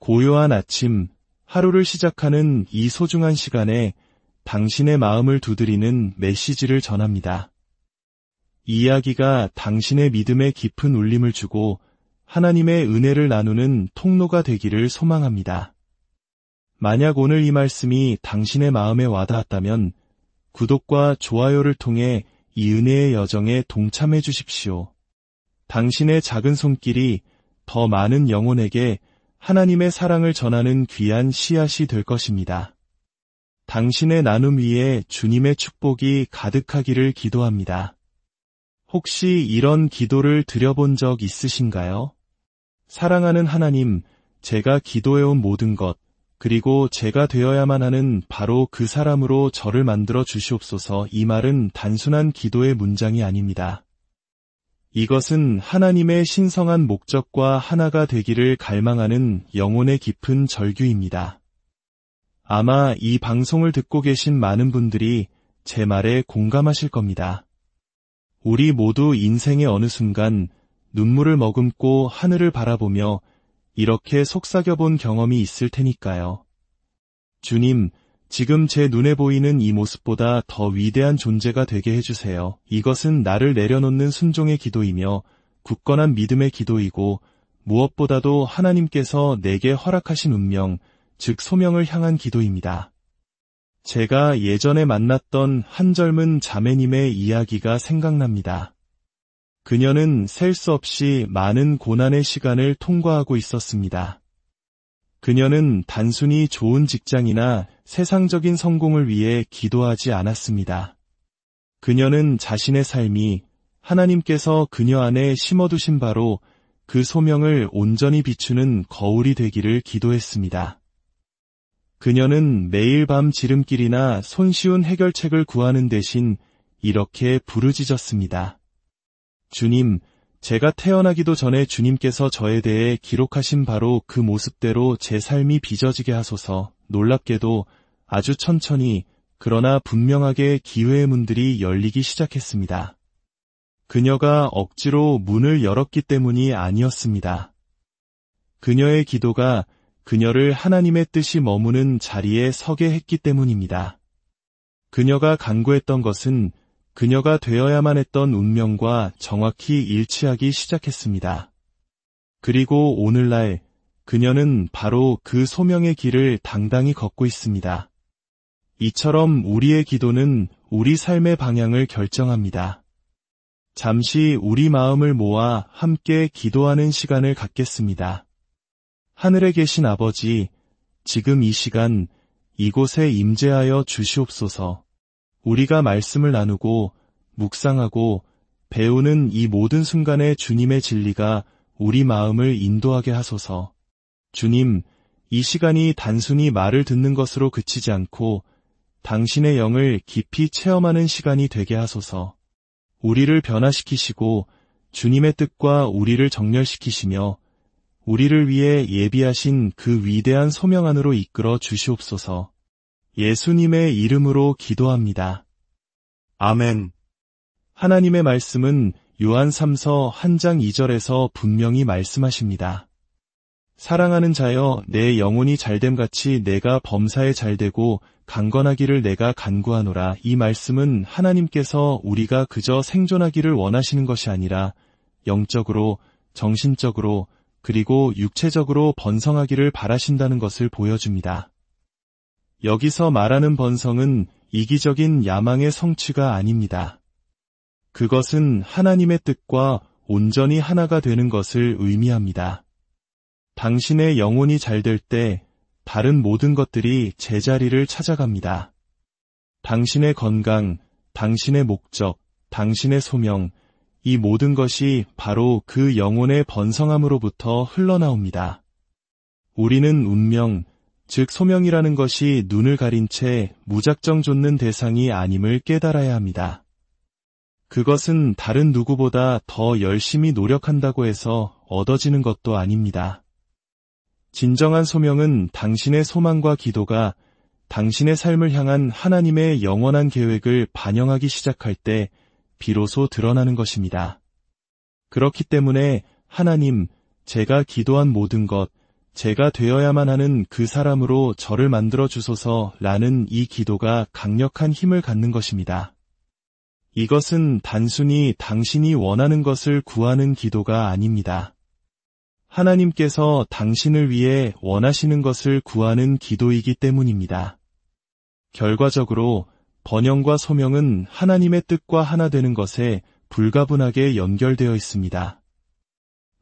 고요한 아침, 하루를 시작하는 이 소중한 시간에 당신의 마음을 두드리는 메시지를 전합니다. 이 이야기가 당신의 믿음에 깊은 울림을 주고 하나님의 은혜를 나누는 통로가 되기를 소망합니다. 만약 오늘 이 말씀이 당신의 마음에 와닿았다면 구독과 좋아요를 통해 이 은혜의 여정에 동참해 주십시오. 당신의 작은 손길이 더 많은 영혼에게 하나님의 사랑을 전하는 귀한 씨앗이 될 것입니다. 당신의 나눔 위에 주님의 축복이 가득하기를 기도합니다. 혹시 이런 기도를 드려본 적 있으신가요? 사랑하는 하나님, 제가 기도해온 모든 것, 그리고 제가 되어야만 하는 바로 그 사람으로 저를 만들어 주시옵소서. 이 말은 단순한 기도의 문장이 아닙니다. 이것은 하나님의 신성한 목적과 하나가 되기를 갈망하는 영혼의 깊은 절규입니다. 아마 이 방송을 듣고 계신 많은 분들이 제 말에 공감하실 겁니다. 우리 모두 인생의 어느 순간 눈물을 머금고 하늘을 바라보며 이렇게 속삭여본 경험이 있을 테니까요. 주님, 지금 제 눈에 보이는 이 모습보다 더 위대한 존재가 되게 해주세요. 이것은 나를 내려놓는 순종의 기도이며 굳건한 믿음의 기도이고 무엇보다도 하나님께서 내게 허락하신 운명, 즉 소명을 향한 기도입니다. 제가 예전에 만났던 한 젊은 자매님의 이야기가 생각납니다. 그녀는 셀 수 없이 많은 고난의 시간을 통과하고 있었습니다. 그녀는 단순히 좋은 직장이나 세상적인 성공을 위해 기도하지 않았습니다. 그녀는 자신의 삶이 하나님께서 그녀 안에 심어두신 바로 그 소명을 온전히 비추는 거울이 되기를 기도했습니다. 그녀는 매일 밤 지름길이나 손쉬운 해결책을 구하는 대신 이렇게 부르짖었습니다. 주님, 제가 태어나기도 전에 주님께서 저에 대해 기록하신 바로 그 모습대로 제 삶이 빚어지게 하소서. 놀랍게도 아주 천천히 그러나 분명하게 기회의 문들이 열리기 시작했습니다. 그녀가 억지로 문을 열었기 때문이 아니었습니다. 그녀의 기도가 그녀를 하나님의 뜻이 머무는 자리에 서게 했기 때문입니다. 그녀가 간구했던 것은 그녀가 되어야만 했던 운명과 정확히 일치하기 시작했습니다. 그리고 오늘날 그녀는 바로 그 소명의 길을 당당히 걷고 있습니다. 이처럼 우리의 기도는 우리 삶의 방향을 결정합니다. 잠시 우리 마음을 모아 함께 기도하는 시간을 갖겠습니다. 하늘에 계신 아버지, 지금 이 시간 이곳에 임재하여 주시옵소서. 우리가 말씀을 나누고 묵상하고 배우는 이 모든 순간에 주님의 진리가 우리 마음을 인도하게 하소서. 주님, 이 시간이 단순히 말을 듣는 것으로 그치지 않고 당신의 영을 깊이 체험하는 시간이 되게 하소서. 우리를 변화시키시고 주님의 뜻과 우리를 정렬시키시며 우리를 위해 예비하신 그 위대한 소명 안으로 이끌어 주시옵소서. 예수님의 이름으로 기도합니다. 아멘. 하나님의 말씀은 요한 3서 1장 2절에서 분명히 말씀하십니다. 사랑하는 자여, 내 영혼이 잘됨같이 내가 범사에 잘되고 강건하기를 내가 간구하노라. 이 말씀은 하나님께서 우리가 그저 생존하기를 원하시는 것이 아니라 영적으로, 정신적으로, 그리고 육체적으로 번성하기를 바라신다는 것을 보여줍니다. 여기서 말하는 번성은 이기적인 야망의 성취가 아닙니다. 그것은 하나님의 뜻과 온전히 하나가 되는 것을 의미합니다. 당신의 영혼이 잘될 때 다른 모든 것들이 제자리를 찾아갑니다. 당신의 건강, 당신의 목적, 당신의 소명, 이 모든 것이 바로 그 영혼의 번성함으로부터 흘러나옵니다. 우리는 운명, 즉 소명이라는 것이 눈을 가린 채 무작정 좇는 대상이 아님을 깨달아야 합니다. 그것은 다른 누구보다 더 열심히 노력한다고 해서 얻어지는 것도 아닙니다. 진정한 소명은 당신의 소망과 기도가 당신의 삶을 향한 하나님의 영원한 계획을 반영하기 시작할 때 비로소 드러나는 것입니다. 그렇기 때문에 하나님, 제가 기도한 모든 것, 제가 되어야만 하는 그 사람으로 저를 만들어 주소서라는 이 기도가 강력한 힘을 갖는 것입니다. 이것은 단순히 당신이 원하는 것을 구하는 기도가 아닙니다. 하나님께서 당신을 위해 원하시는 것을 구하는 기도이기 때문입니다. 결과적으로 번영과 소명은 하나님의 뜻과 하나 되는 것에 불가분하게 연결되어 있습니다.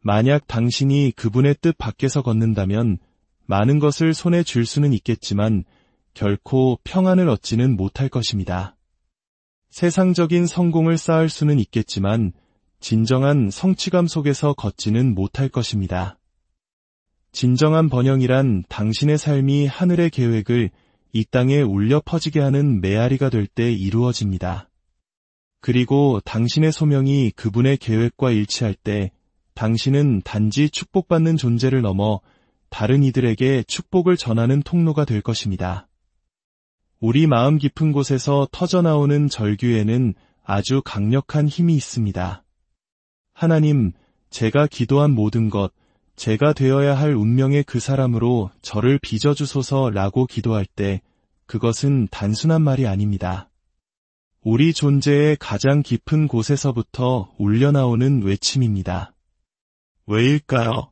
만약 당신이 그분의 뜻 밖에서 걷는다면 많은 것을 손에 쥘 수는 있겠지만 결코 평안을 얻지는 못할 것입니다. 세상적인 성공을 쌓을 수는 있겠지만 진정한 성취감 속에서 걷지는 못할 것입니다. 진정한 번영이란 당신의 삶이 하늘의 계획을 이 땅에 울려 퍼지게 하는 메아리가 될 때 이루어집니다. 그리고 당신의 소명이 그분의 계획과 일치할 때 당신은 단지 축복받는 존재를 넘어 다른 이들에게 축복을 전하는 통로가 될 것입니다. 우리 마음 깊은 곳에서 터져나오는 절규에는 아주 강력한 힘이 있습니다. 하나님, 제가 기도한 모든 것, 제가 되어야 할 운명의 그 사람으로 저를 빚어주소서라고 기도할 때 그것은 단순한 말이 아닙니다. 우리 존재의 가장 깊은 곳에서부터 울려나오는 외침입니다. 왜일까요?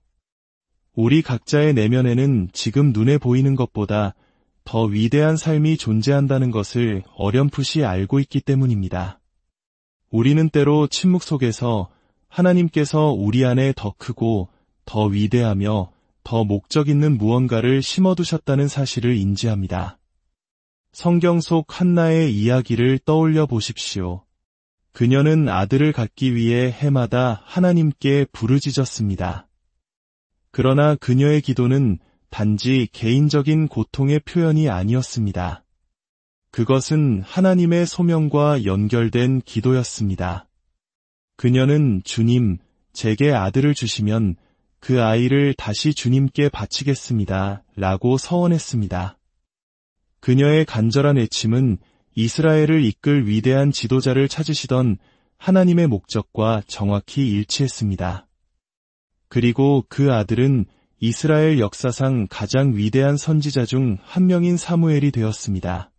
우리 각자의 내면에는 지금 눈에 보이는 것보다 더 위대한 삶이 존재한다는 것을 어렴풋이 알고 있기 때문입니다. 우리는 때로 침묵 속에서 하나님께서 우리 안에 더 크고 더 위대하며 더 목적 있는 무언가를 심어두셨다는 사실을 인지합니다. 성경 속 한나의 이야기를 떠올려 보십시오. 그녀는 아들을 갖기 위해 해마다 하나님께 부르짖었습니다. 그러나 그녀의 기도는 단지 개인적인 고통의 표현이 아니었습니다. 그것은 하나님의 소명과 연결된 기도였습니다. 그녀는 주님, 제게 아들을 주시면 그 아이를 다시 주님께 바치겠습니다. 라고 서원했습니다. 그녀의 간절한 애침은 이스라엘을 이끌 위대한 지도자를 찾으시던 하나님의 목적과 정확히 일치했습니다. 그리고 그 아들은 이스라엘 역사상 가장 위대한 선지자 중 한 명인 사무엘이 되었습니다.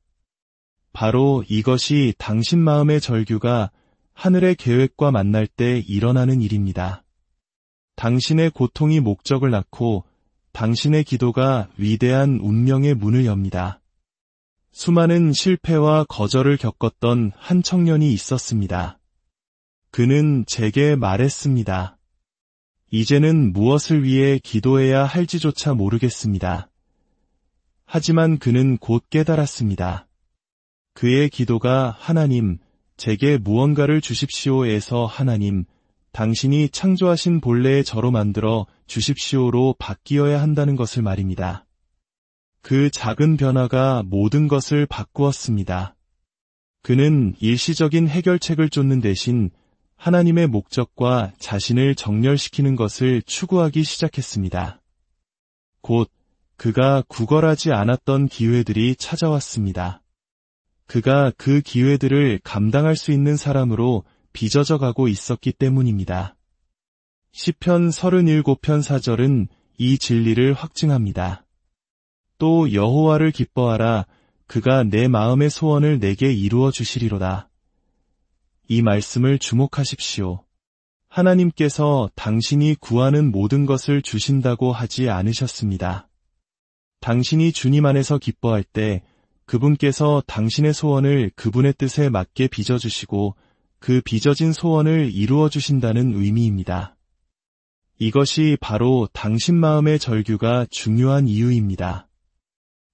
바로 이것이 당신 마음의 절규가 하늘의 계획과 만날 때 일어나는 일입니다. 당신의 고통이 목적을 낳고 당신의 기도가 위대한 운명의 문을 엽니다. 수많은 실패와 거절을 겪었던 한 청년이 있었습니다. 그는 제게 말했습니다. 이제는 무엇을 위해 기도해야 할지조차 모르겠습니다. 하지만 그는 곧 깨달았습니다. 그의 기도가 하나님, 제게 무언가를 주십시오에서 하나님, 당신이 창조하신 본래의 저로 만들어 주십시오로 바뀌어야 한다는 것을 말입니다. 그 작은 변화가 모든 것을 바꾸었습니다. 그는 일시적인 해결책을 쫓는 대신 하나님의 목적과 자신을 정렬시키는 것을 추구하기 시작했습니다. 곧 그가 구걸하지 않았던 기회들이 찾아왔습니다. 그가 그 기회들을 감당할 수 있는 사람으로 빚어져 가고 있었기 때문입니다. 시편 37편 4절은 이 진리를 확증합니다. 또 여호와를 기뻐하라, 그가 내 마음의 소원을 내게 이루어 주시리로다. 이 말씀을 주목하십시오. 하나님께서 당신이 구하는 모든 것을 주신다고 하지 않으셨습니다. 당신이 주님 안에서 기뻐할 때 그분께서 당신의 소원을 그분의 뜻에 맞게 빚어주시고 그 빚어진 소원을 이루어 주신다는 의미입니다. 이것이 바로 당신 마음의 절규가 중요한 이유입니다.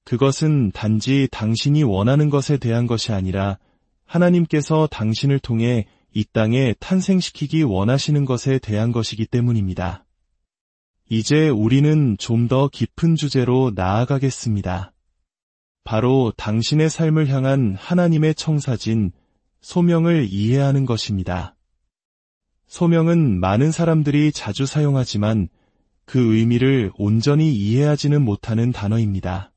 그것은 단지 당신이 원하는 것에 대한 것이 아니라 하나님께서 당신을 통해 이 땅에 탄생시키기 원하시는 것에 대한 것이기 때문입니다. 이제 우리는 좀 더 깊은 주제로 나아가겠습니다. 바로 당신의 삶을 향한 하나님의 청사진, 소명을 이해하는 것입니다. 소명은 많은 사람들이 자주 사용하지만 그 의미를 온전히 이해하지는 못하는 단어입니다.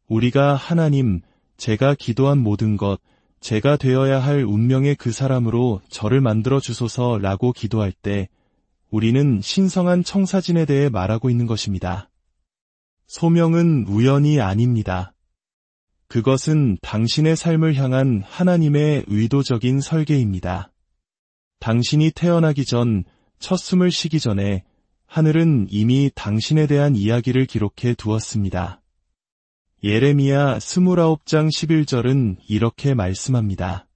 우리가 하나님, 제가 기도한 모든 것, 제가 되어야 할 운명의 그 사람으로 저를 만들어 주소서라고 기도할 때 우리는 신성한 청사진에 대해 말하고 있는 것입니다. 소명은 우연이 아닙니다. 그것은 당신의 삶을 향한 하나님의 의도적인 설계입니다. 당신이 태어나기 전, 첫 숨을 쉬기 전에 하늘은 이미 당신에 대한 이야기를 기록해 두었습니다. 예레미야 29장 11절은 이렇게 말씀합니다.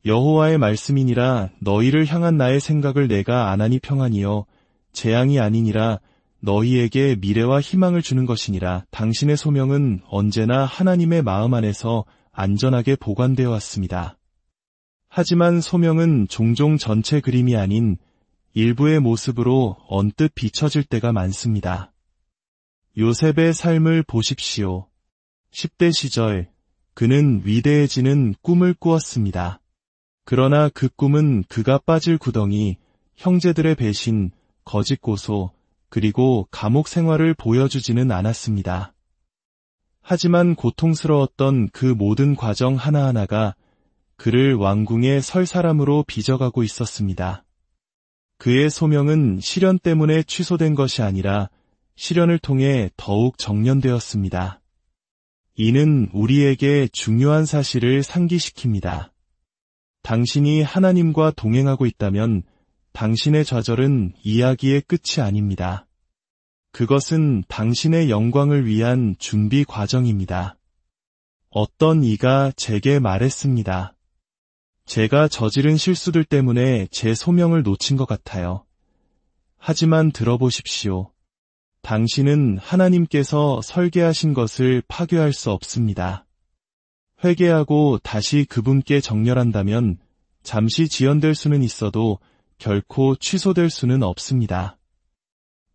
여호와의 말씀이니라 너희를 향한 나의 생각을 내가 아나니 평안이요 재앙이 아니니라 너희에게 미래와 희망을 주는 것이니라. 당신의 소명은 언제나 하나님의 마음 안에서 안전하게 보관되어 왔습니다. 하지만 소명은 종종 전체 그림이 아닌 일부의 모습으로 언뜻 비춰질 때가 많습니다. 요셉의 삶을 보십시오. 10대 시절 그는 위대해지는 꿈을 꾸었습니다. 그러나 그 꿈은 그가 빠질 구덩이, 형제들의 배신, 거짓 고소, 그리고 감옥 생활을 보여주지는 않았습니다. 하지만 고통스러웠던 그 모든 과정 하나하나가 그를 왕궁에 설 사람으로 빚어가고 있었습니다. 그의 소명은 시련 때문에 취소된 것이 아니라 시련을 통해 더욱 정련되었습니다. 이는 우리에게 중요한 사실을 상기시킵니다. 당신이 하나님과 동행하고 있다면 당신의 좌절은 이야기의 끝이 아닙니다. 그것은 당신의 영광을 위한 준비 과정입니다. 어떤 이가 제게 말했습니다. 제가 저지른 실수들 때문에 제 소명을 놓친 것 같아요. 하지만 들어보십시오. 당신은 하나님께서 설계하신 것을 파괴할 수 없습니다. 회개하고 다시 그분께 정렬한다면 잠시 지연될 수는 있어도 결코 취소될 수는 없습니다.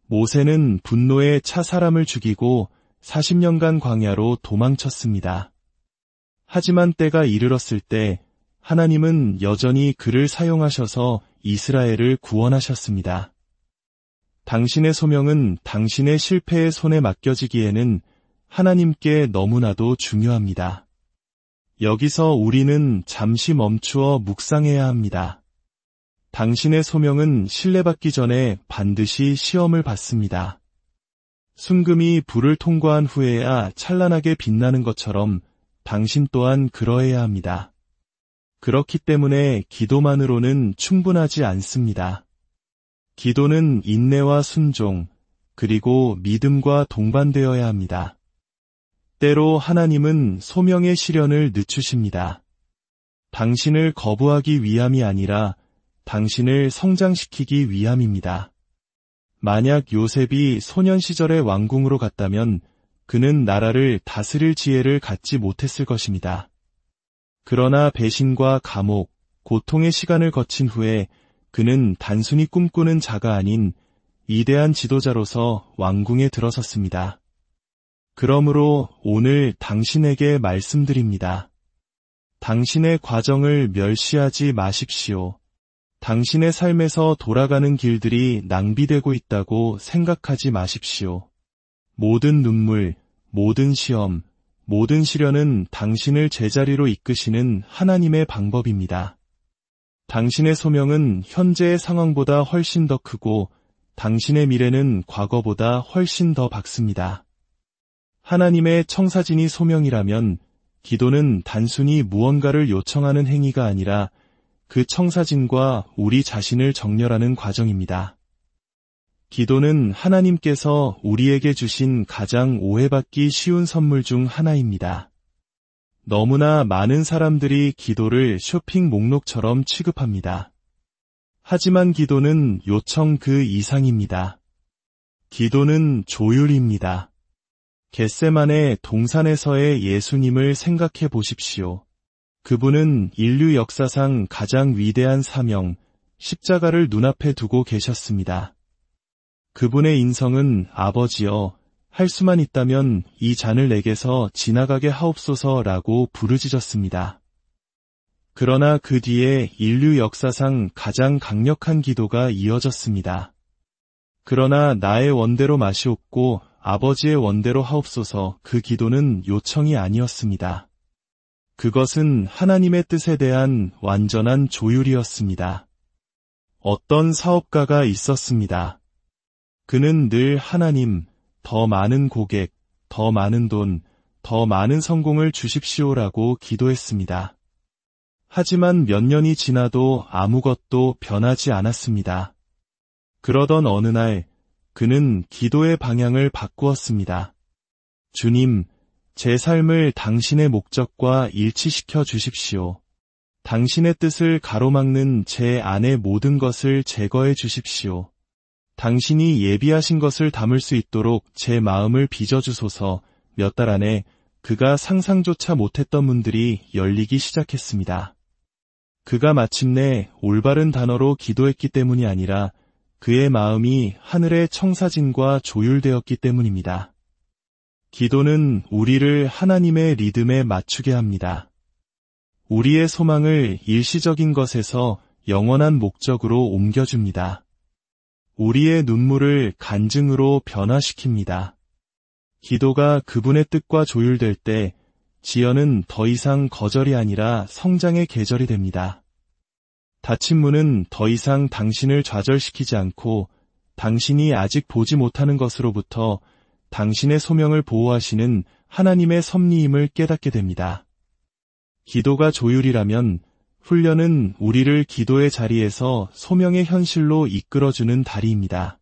모세는 분노에 차 사람을 죽이고 40년간 광야로 도망쳤습니다. 하지만 때가 이르렀을 때 하나님은 여전히 그를 사용하셔서 이스라엘을 구원하셨습니다. 당신의 소명은 당신의 실패의 손에 맡겨지기에는 하나님께 너무나도 중요합니다. 여기서 우리는 잠시 멈추어 묵상해야 합니다. 당신의 소명은 신뢰받기 전에 반드시 시험을 받습니다. 순금이 불을 통과한 후에야 찬란하게 빛나는 것처럼 당신 또한 그러해야 합니다. 그렇기 때문에 기도만으로는 충분하지 않습니다. 기도는 인내와 순종, 그리고 믿음과 동반되어야 합니다. 때로 하나님은 소명의 시련을 늦추십니다. 당신을 거부하기 위함이 아니라 당신을 성장시키기 위함입니다. 만약 요셉이 소년 시절의 왕궁으로 갔다면 그는 나라를 다스릴 지혜를 갖지 못했을 것입니다. 그러나 배신과 감옥, 고통의 시간을 거친 후에 그는 단순히 꿈꾸는 자가 아닌 위대한 지도자로서 왕궁에 들어섰습니다. 그러므로 오늘 당신에게 말씀드립니다. 당신의 과정을 멸시하지 마십시오. 당신의 삶에서 돌아가는 길들이 낭비되고 있다고 생각하지 마십시오. 모든 눈물, 모든 시험, 모든 시련은 당신을 제자리로 이끄시는 하나님의 방법입니다. 당신의 소명은 현재의 상황보다 훨씬 더 크고 당신의 미래는 과거보다 훨씬 더 밝습니다. 하나님의 청사진이 소명이라면 기도는 단순히 무언가를 요청하는 행위가 아니라 그 청사진과 우리 자신을 정렬하는 과정입니다. 기도는 하나님께서 우리에게 주신 가장 오해받기 쉬운 선물 중 하나입니다. 너무나 많은 사람들이 기도를 쇼핑 목록처럼 취급합니다. 하지만 기도는 요청 그 이상입니다. 기도는 조율입니다. 겟세마네 동산에서의 예수님을 생각해 보십시오. 그분은 인류 역사상 가장 위대한 사명, 십자가를 눈앞에 두고 계셨습니다. 그분의 인성은 아버지여, 할 수만 있다면 이 잔을 내게서 지나가게 하옵소서라고 부르짖었습니다. 그러나 그 뒤에 인류 역사상 가장 강력한 기도가 이어졌습니다. 그러나 나의 원대로 마시옵고 아버지의 원대로 하옵소서. 그 기도는 요청이 아니었습니다. 그것은 하나님의 뜻에 대한 완전한 조율이었습니다. 어떤 사업가가 있었습니다. 그는 늘 하나님, 더 많은 고객, 더 많은 돈, 더 많은 성공을 주십시오라고 기도했습니다. 하지만 몇 년이 지나도 아무것도 변하지 않았습니다. 그러던 어느 날, 그는 기도의 방향을 바꾸었습니다. 주님, 제 삶을 당신의 목적과 일치시켜 주십시오. 당신의 뜻을 가로막는 제 안의 모든 것을 제거해 주십시오. 당신이 예비하신 것을 담을 수 있도록 제 마음을 빚어주소서. 몇 달 안에 그가 상상조차 못했던 문들이 열리기 시작했습니다. 그가 마침내 올바른 단어로 기도했기 때문이 아니라 그의 마음이 하늘의 청사진과 조율되었기 때문입니다. 기도는 우리를 하나님의 리듬에 맞추게 합니다. 우리의 소망을 일시적인 것에서 영원한 목적으로 옮겨줍니다. 우리의 눈물을 간증으로 변화시킵니다. 기도가 그분의 뜻과 조율될 때 지연은 더 이상 거절이 아니라 성장의 계절이 됩니다. 닫힌 문은 더 이상 당신을 좌절시키지 않고 당신이 아직 보지 못하는 것으로부터 당신의 소명을 보호하시는 하나님의 섭리임을 깨닫게 됩니다. 기도가 조율이라면 훈련은 우리를 기도의 자리에서 소명의 현실로 이끌어주는 다리입니다.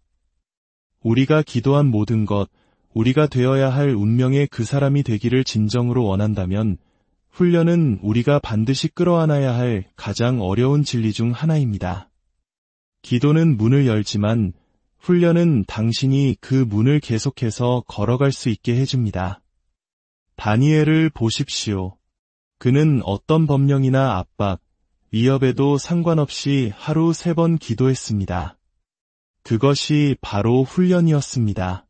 우리가 기도한 모든 것, 우리가 되어야 할 운명의 그 사람이 되기를 진정으로 원한다면 훈련은 우리가 반드시 끌어안아야 할 가장 어려운 진리 중 하나입니다. 기도는 문을 열지만 훈련은 당신이 그 문을 계속해서 걸어갈 수 있게 해줍니다. 다니엘을 보십시오. 그는 어떤 법령이나 압박, 위협에도 상관없이 하루 3번 기도했습니다. 그것이 바로 훈련이었습니다.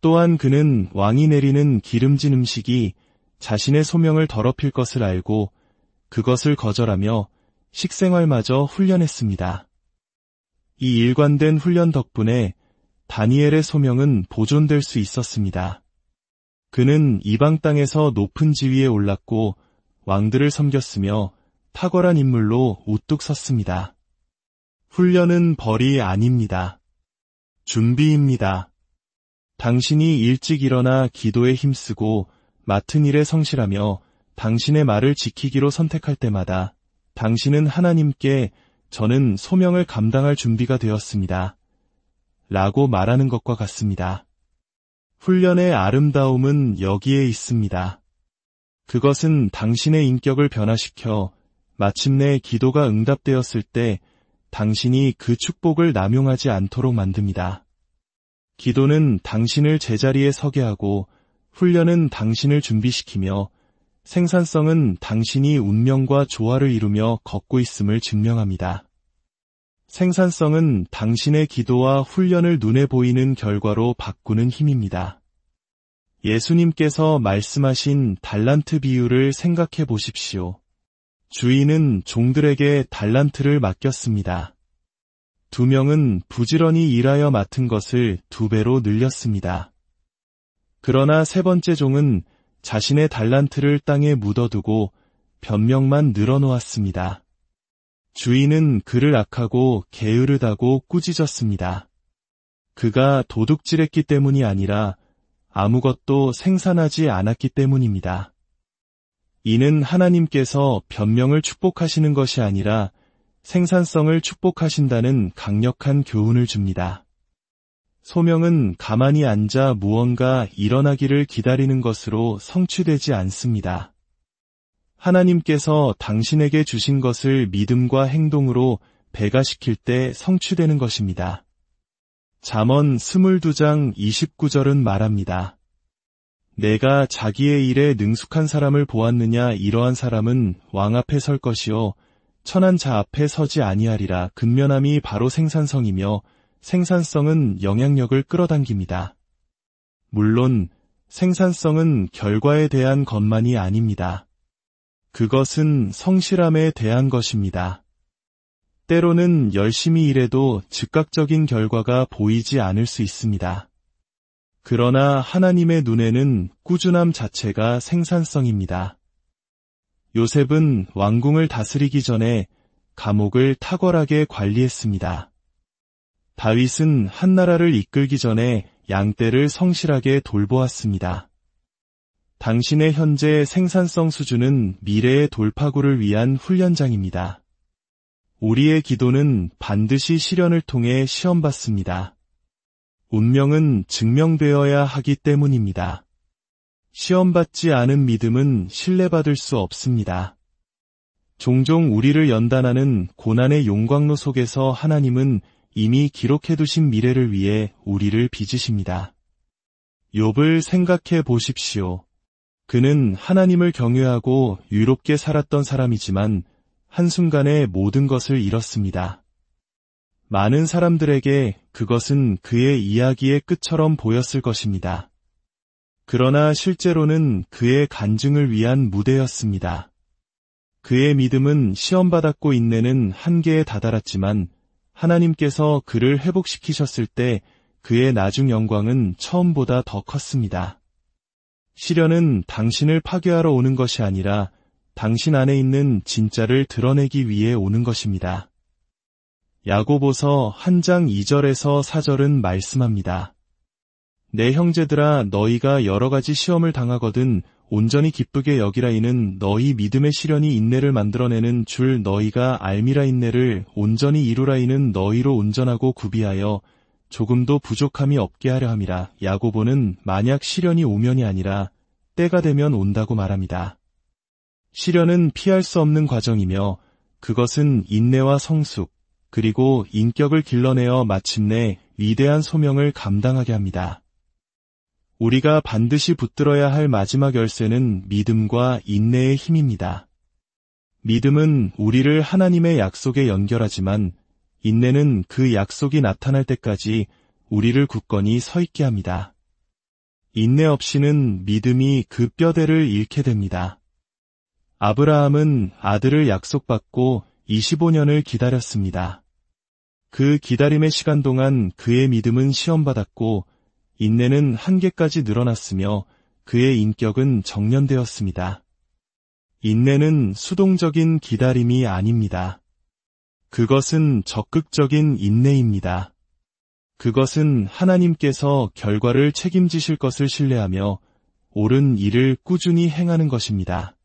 또한 그는 왕이 내리는 기름진 음식이 자신의 소명을 더럽힐 것을 알고 그것을 거절하며 식생활마저 훈련했습니다. 이 일관된 훈련 덕분에 다니엘의 소명은 보존될 수 있었습니다. 그는 이방 땅에서 높은 지위에 올랐고 왕들을 섬겼으며 탁월한 인물로 우뚝 섰습니다. 훈련은 벌이 아닙니다. 준비입니다. 당신이 일찍 일어나 기도에 힘쓰고 맡은 일에 성실하며 당신의 말을 지키기로 선택할 때마다 당신은 하나님께 저는 소명을 감당할 준비가 되었습니다. 라고 말하는 것과 같습니다. 훈련의 아름다움은 여기에 있습니다. 그것은 당신의 인격을 변화시켜 마침내 기도가 응답되었을 때 당신이 그 축복을 남용하지 않도록 만듭니다. 기도는 당신을 제자리에 서게 하고 훈련은 당신을 준비시키며 생산성은 당신이 운명과 조화를 이루며 걷고 있음을 증명합니다. 생산성은 당신의 기도와 훈련을 눈에 보이는 결과로 바꾸는 힘입니다. 예수님께서 말씀하신 달란트 비유를 생각해 보십시오. 주인은 종들에게 달란트를 맡겼습니다. 2명은 부지런히 일하여 맡은 것을 2배로 늘렸습니다. 그러나 3번째 종은 자신의 달란트를 땅에 묻어두고 변명만 늘어놓았습니다. 주인은 그를 악하고 게으르다고 꾸짖었습니다. 그가 도둑질했기 때문이 아니라 아무것도 생산하지 않았기 때문입니다. 이는 하나님께서 변명을 축복하시는 것이 아니라 생산성을 축복하신다는 강력한 교훈을 줍니다. 소명은 가만히 앉아 무언가 일어나기를 기다리는 것으로 성취되지 않습니다. 하나님께서 당신에게 주신 것을 믿음과 행동으로 배가시킬 때 성취되는 것입니다. 잠언 22장 29절은 말합니다. 내가 자기의 일에 능숙한 사람을 보았느냐. 이러한 사람은 왕 앞에 설 것이요 천한 자 앞에 서지 아니하리라. 근면함이 바로 생산성이며 생산성은 영향력을 끌어당깁니다. 물론 생산성은 결과에 대한 것만이 아닙니다. 그것은 성실함에 대한 것입니다. 때로는 열심히 일해도 즉각적인 결과가 보이지 않을 수 있습니다. 그러나 하나님의 눈에는 꾸준함 자체가 생산성입니다. 요셉은 왕궁을 다스리기 전에 감옥을 탁월하게 관리했습니다. 다윗은 한 나라를 이끌기 전에 양떼를 성실하게 돌보았습니다. 당신의 현재 생산성 수준은 미래의 돌파구를 위한 훈련장입니다. 우리의 기도는 반드시 시련을 통해 시험받습니다. 운명은 증명되어야 하기 때문입니다. 시험받지 않은 믿음은 신뢰받을 수 없습니다. 종종 우리를 연단하는 고난의 용광로 속에서 하나님은 이미 기록해두신 미래를 위해 우리를 빚으십니다. 욥을 생각해 보십시오. 그는 하나님을 경외하고 유롭게 살았던 사람이지만 한순간에 모든 것을 잃었습니다. 많은 사람들에게 그것은 그의 이야기의 끝처럼 보였을 것입니다. 그러나 실제로는 그의 간증을 위한 무대였습니다. 그의 믿음은 시험받았고 인내는 한계에 다다랐지만 하나님께서 그를 회복시키셨을 때 그의 나중 영광은 처음보다 더 컸습니다. 시련은 당신을 파괴하러 오는 것이 아니라 당신 안에 있는 진짜를 드러내기 위해 오는 것입니다. 야고보서 1장 2절에서 4절은 말씀합니다. 내 형제들아 너희가 여러 가지 시험을 당하거든 온전히 기쁘게 여기라. 이는 너희 믿음의 시련이 인내를 만들어내는 줄 너희가 알미라. 인내를 온전히 이루라. 이는 너희로 온전하고 구비하여 조금도 부족함이 없게 하려 함이라. 야고보는 만약 시련이 오면이 아니라 때가 되면 온다고 말합니다. 시련은 피할 수 없는 과정이며 그것은 인내와 성숙 그리고 인격을 길러내어 마침내 위대한 소명을 감당하게 합니다. 우리가 반드시 붙들어야 할 마지막 열쇠는 믿음과 인내의 힘입니다. 믿음은 우리를 하나님의 약속에 연결하지만 인내는 그 약속이 나타날 때까지 우리를 굳건히 서 있게 합니다. 인내 없이는 믿음이 그 뼈대를 잃게 됩니다. 아브라함은 아들을 약속받고 25년을 기다렸습니다. 그 기다림의 시간 동안 그의 믿음은 시험받았고 인내는 한계까지 늘어났으며 그의 인격은 정련되었습니다. 인내는 수동적인 기다림이 아닙니다. 그것은 적극적인 인내입니다. 그것은 하나님께서 결과를 책임지실 것을 신뢰하며 옳은 일을 꾸준히 행하는 것입니다.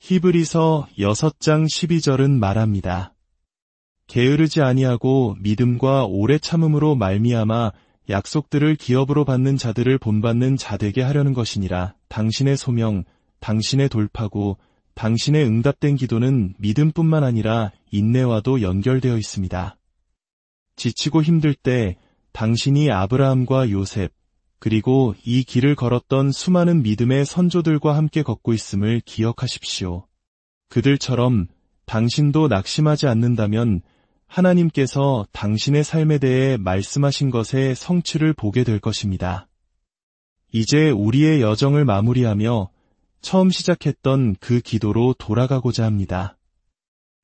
히브리서 6장 12절은 말합니다. 게으르지 아니하고 믿음과 오래 참음으로 말미암아 약속들을 기업으로 받는 자들을 본받는 자되게 하려는 것이니라. 당신의 소명, 당신의 돌파구, 당신의 응답된 기도는 믿음뿐만 아니라 인내와도 연결되어 있습니다. 지치고 힘들 때 당신이 아브라함과 요셉, 그리고 이 길을 걸었던 수많은 믿음의 선조들과 함께 걷고 있음을 기억하십시오. 그들처럼 당신도 낙심하지 않는다면 하나님께서 당신의 삶에 대해 말씀하신 것의 성취를 보게 될 것입니다. 이제 우리의 여정을 마무리하며 처음 시작했던 그 기도로 돌아가고자 합니다.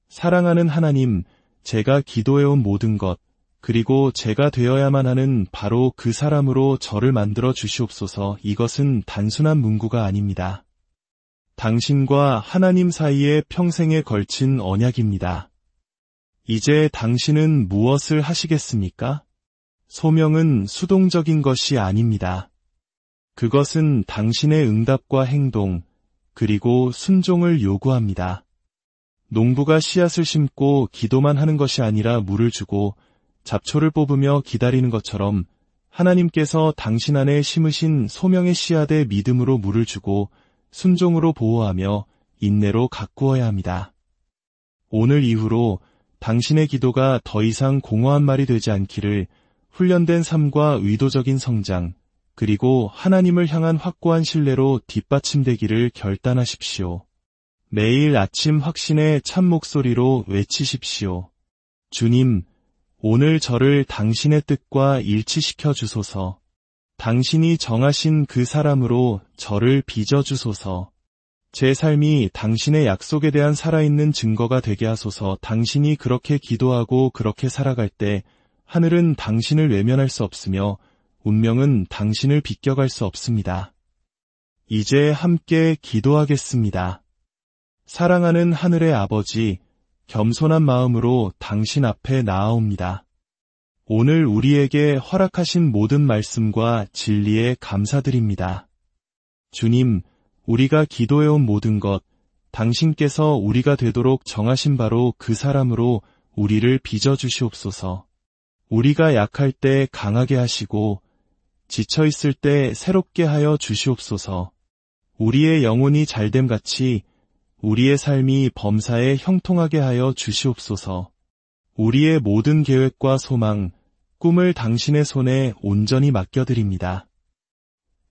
사랑하는 하나님, 제가 기도해온 모든 것, 그리고 제가 되어야만 하는 바로 그 사람으로 저를 만들어 주시옵소서. 이것은 단순한 문구가 아닙니다. 당신과 하나님 사이에 평생에 걸친 언약입니다. 이제 당신은 무엇을 하시겠습니까? 소명은 수동적인 것이 아닙니다. 그것은 당신의 응답과 행동, 그리고 순종을 요구합니다. 농부가 씨앗을 심고 기도만 하는 것이 아니라 물을 주고 잡초를 뽑으며 기다리는 것처럼 하나님께서 당신 안에 심으신 소명의 씨앗에 믿음으로 물을 주고 순종으로 보호하며 인내로 가꾸어야 합니다. 오늘 이후로 당신의 기도가 더 이상 공허한 말이 되지 않기를 훈련된 삶과 의도적인 성장, 그리고 하나님을 향한 확고한 신뢰로 뒷받침되기를 결단하십시오. 매일 아침 확신의 참 목소리로 외치십시오. 주님, 오늘 저를 당신의 뜻과 일치시켜 주소서. 당신이 정하신 그 사람으로 저를 빚어 주소서. 제 삶이 당신의 약속에 대한 살아있는 증거가 되게 하소서. 당신이 그렇게 기도하고 그렇게 살아갈 때 하늘은 당신을 외면할 수 없으며 운명은 당신을 비껴갈 수 없습니다. 이제 함께 기도하겠습니다. 사랑하는 하늘의 아버지, 겸손한 마음으로 당신 앞에 나아옵니다. 오늘 우리에게 허락하신 모든 말씀과 진리에 감사드립니다. 주님, 우리가 기도해온 모든 것, 당신께서 우리가 되도록 정하신 바로 그 사람으로 우리를 빚어주시옵소서. 우리가 약할 때 강하게 하시고 지쳐있을 때 새롭게 하여 주시옵소서. 우리의 영혼이 잘됨같이 우리의 삶이 범사에 형통하게 하여 주시옵소서. 우리의 모든 계획과 소망, 꿈을 당신의 손에 온전히 맡겨드립니다.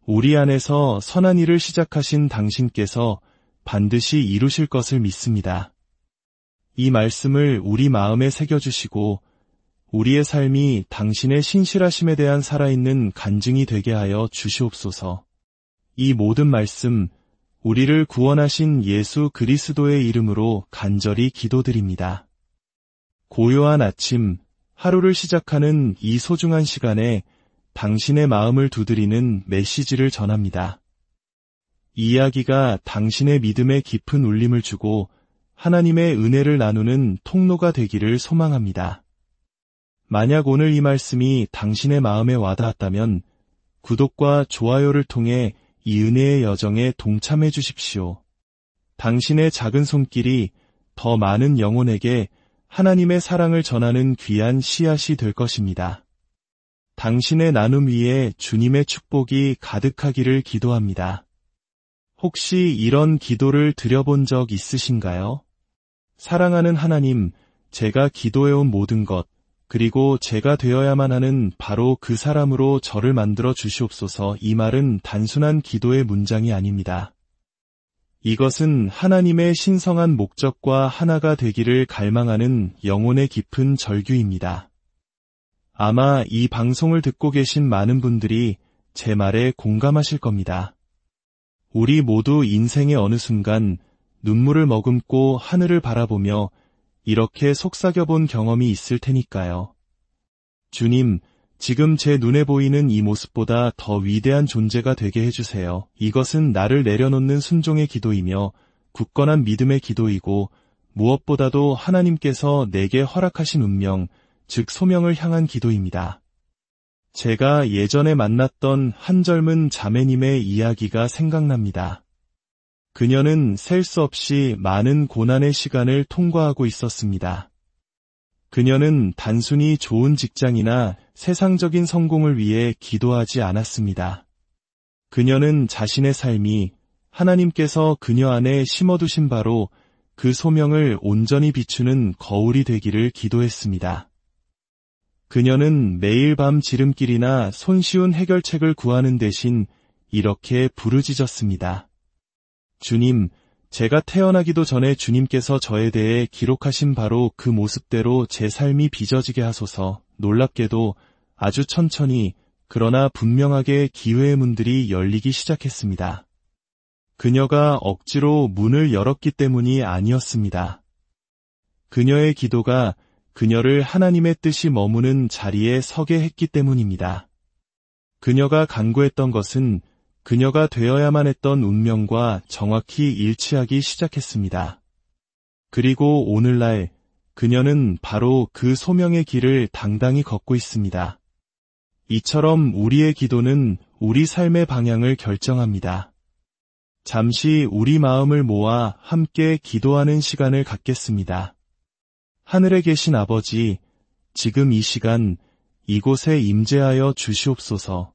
우리 안에서 선한 일을 시작하신 당신께서 반드시 이루실 것을 믿습니다. 이 말씀을 우리 마음에 새겨주시고 우리의 삶이 당신의 신실하심에 대한 살아있는 간증이 되게 하여 주시옵소서. 이 모든 말씀, 우리를 구원하신 예수 그리스도의 이름으로 간절히 기도드립니다. 고요한 아침, 하루를 시작하는 이 소중한 시간에 당신의 마음을 두드리는 메시지를 전합니다. 이 이야기가 당신의 믿음에 깊은 울림을 주고 하나님의 은혜를 나누는 통로가 되기를 소망합니다. 만약 오늘 이 말씀이 당신의 마음에 와닿았다면 구독과 좋아요를 통해 이 은혜의 여정에 동참해 주십시오. 당신의 작은 손길이 더 많은 영혼에게 하나님의 사랑을 전하는 귀한 씨앗이 될 것입니다. 당신의 나눔 위에 주님의 축복이 가득하기를 기도합니다. 혹시 이런 기도를 드려본 적 있으신가요? 사랑하는 하나님, 제가 기도해온 모든 것, 그리고 제가 되어야만 하는 바로 그 사람으로 저를 만들어 주시옵소서. 이 말은 단순한 기도의 문장이 아닙니다. 이것은 하나님의 신성한 목적과 하나가 되기를 갈망하는 영혼의 깊은 절규입니다. 아마 이 방송을 듣고 계신 많은 분들이 제 말에 공감하실 겁니다. 우리 모두 인생의 어느 순간 눈물을 머금고 하늘을 바라보며 이렇게 속삭여본 경험이 있을 테니까요. 주님, 지금 제 눈에 보이는 이 모습보다 더 위대한 존재가 되게 해주세요. 이것은 나를 내려놓는 순종의 기도이며 굳건한 믿음의 기도이고 무엇보다도 하나님께서 내게 허락하신 운명, 즉 소명을 향한 기도입니다. 제가 예전에 만났던 한 젊은 자매님의 이야기가 생각납니다. 그녀는 셀 수 없이 많은 고난의 시간을 통과하고 있었습니다. 그녀는 단순히 좋은 직장이나 세상적인 성공을 위해 기도하지 않았습니다. 그녀는 자신의 삶이 하나님께서 그녀 안에 심어두신 바로 그 소명을 온전히 비추는 거울이 되기를 기도했습니다. 그녀는 매일 밤 지름길이나 손쉬운 해결책을 구하는 대신 이렇게 부르짖었습니다. 주님, 제가 태어나기도 전에 주님께서 저에 대해 기록하신 바로 그 모습대로 제 삶이 빚어지게 하소서. 놀랍게도 아주 천천히 그러나 분명하게 기회의 문들이 열리기 시작했습니다. 그녀가 억지로 문을 열었기 때문이 아니었습니다. 그녀의 기도가 그녀를 하나님의 뜻이 머무는 자리에 서게 했기 때문입니다. 그녀가 간구했던 것은 그녀가 되어야만 했던 운명과 정확히 일치하기 시작했습니다. 그리고 오늘날 그녀는 바로 그 소명의 길을 당당히 걷고 있습니다. 이처럼 우리의 기도는 우리 삶의 방향을 결정합니다. 잠시 우리 마음을 모아 함께 기도하는 시간을 갖겠습니다. 하늘에 계신 아버지, 지금 이 시간 이곳에 임재하여 주시옵소서.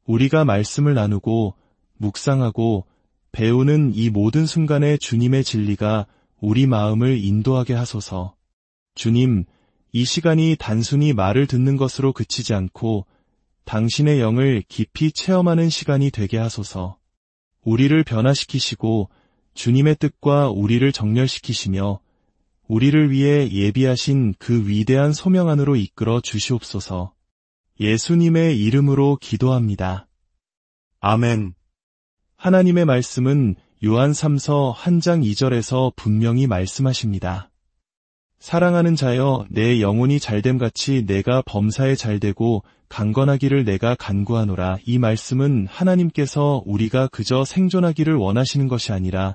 우리가 말씀을 나누고 묵상하고 배우는 이 모든 순간에 주님의 진리가 우리 마음을 인도하게 하소서. 주님, 이 시간이 단순히 말을 듣는 것으로 그치지 않고 당신의 영을 깊이 체험하는 시간이 되게 하소서. 우리를 변화시키시고 주님의 뜻과 우리를 정렬시키시며 우리를 위해 예비하신 그 위대한 소명 안으로 이끌어 주시옵소서. 예수님의 이름으로 기도합니다. 아멘. 하나님의 말씀은 요한 3서 1장 2절에서 분명히 말씀하십니다. 사랑하는 자여, 내 영혼이 잘됨같이 내가 범사에 잘되고 강건하기를 내가 간구하노라. 이 말씀은 하나님께서 우리가 그저 생존하기를 원하시는 것이 아니라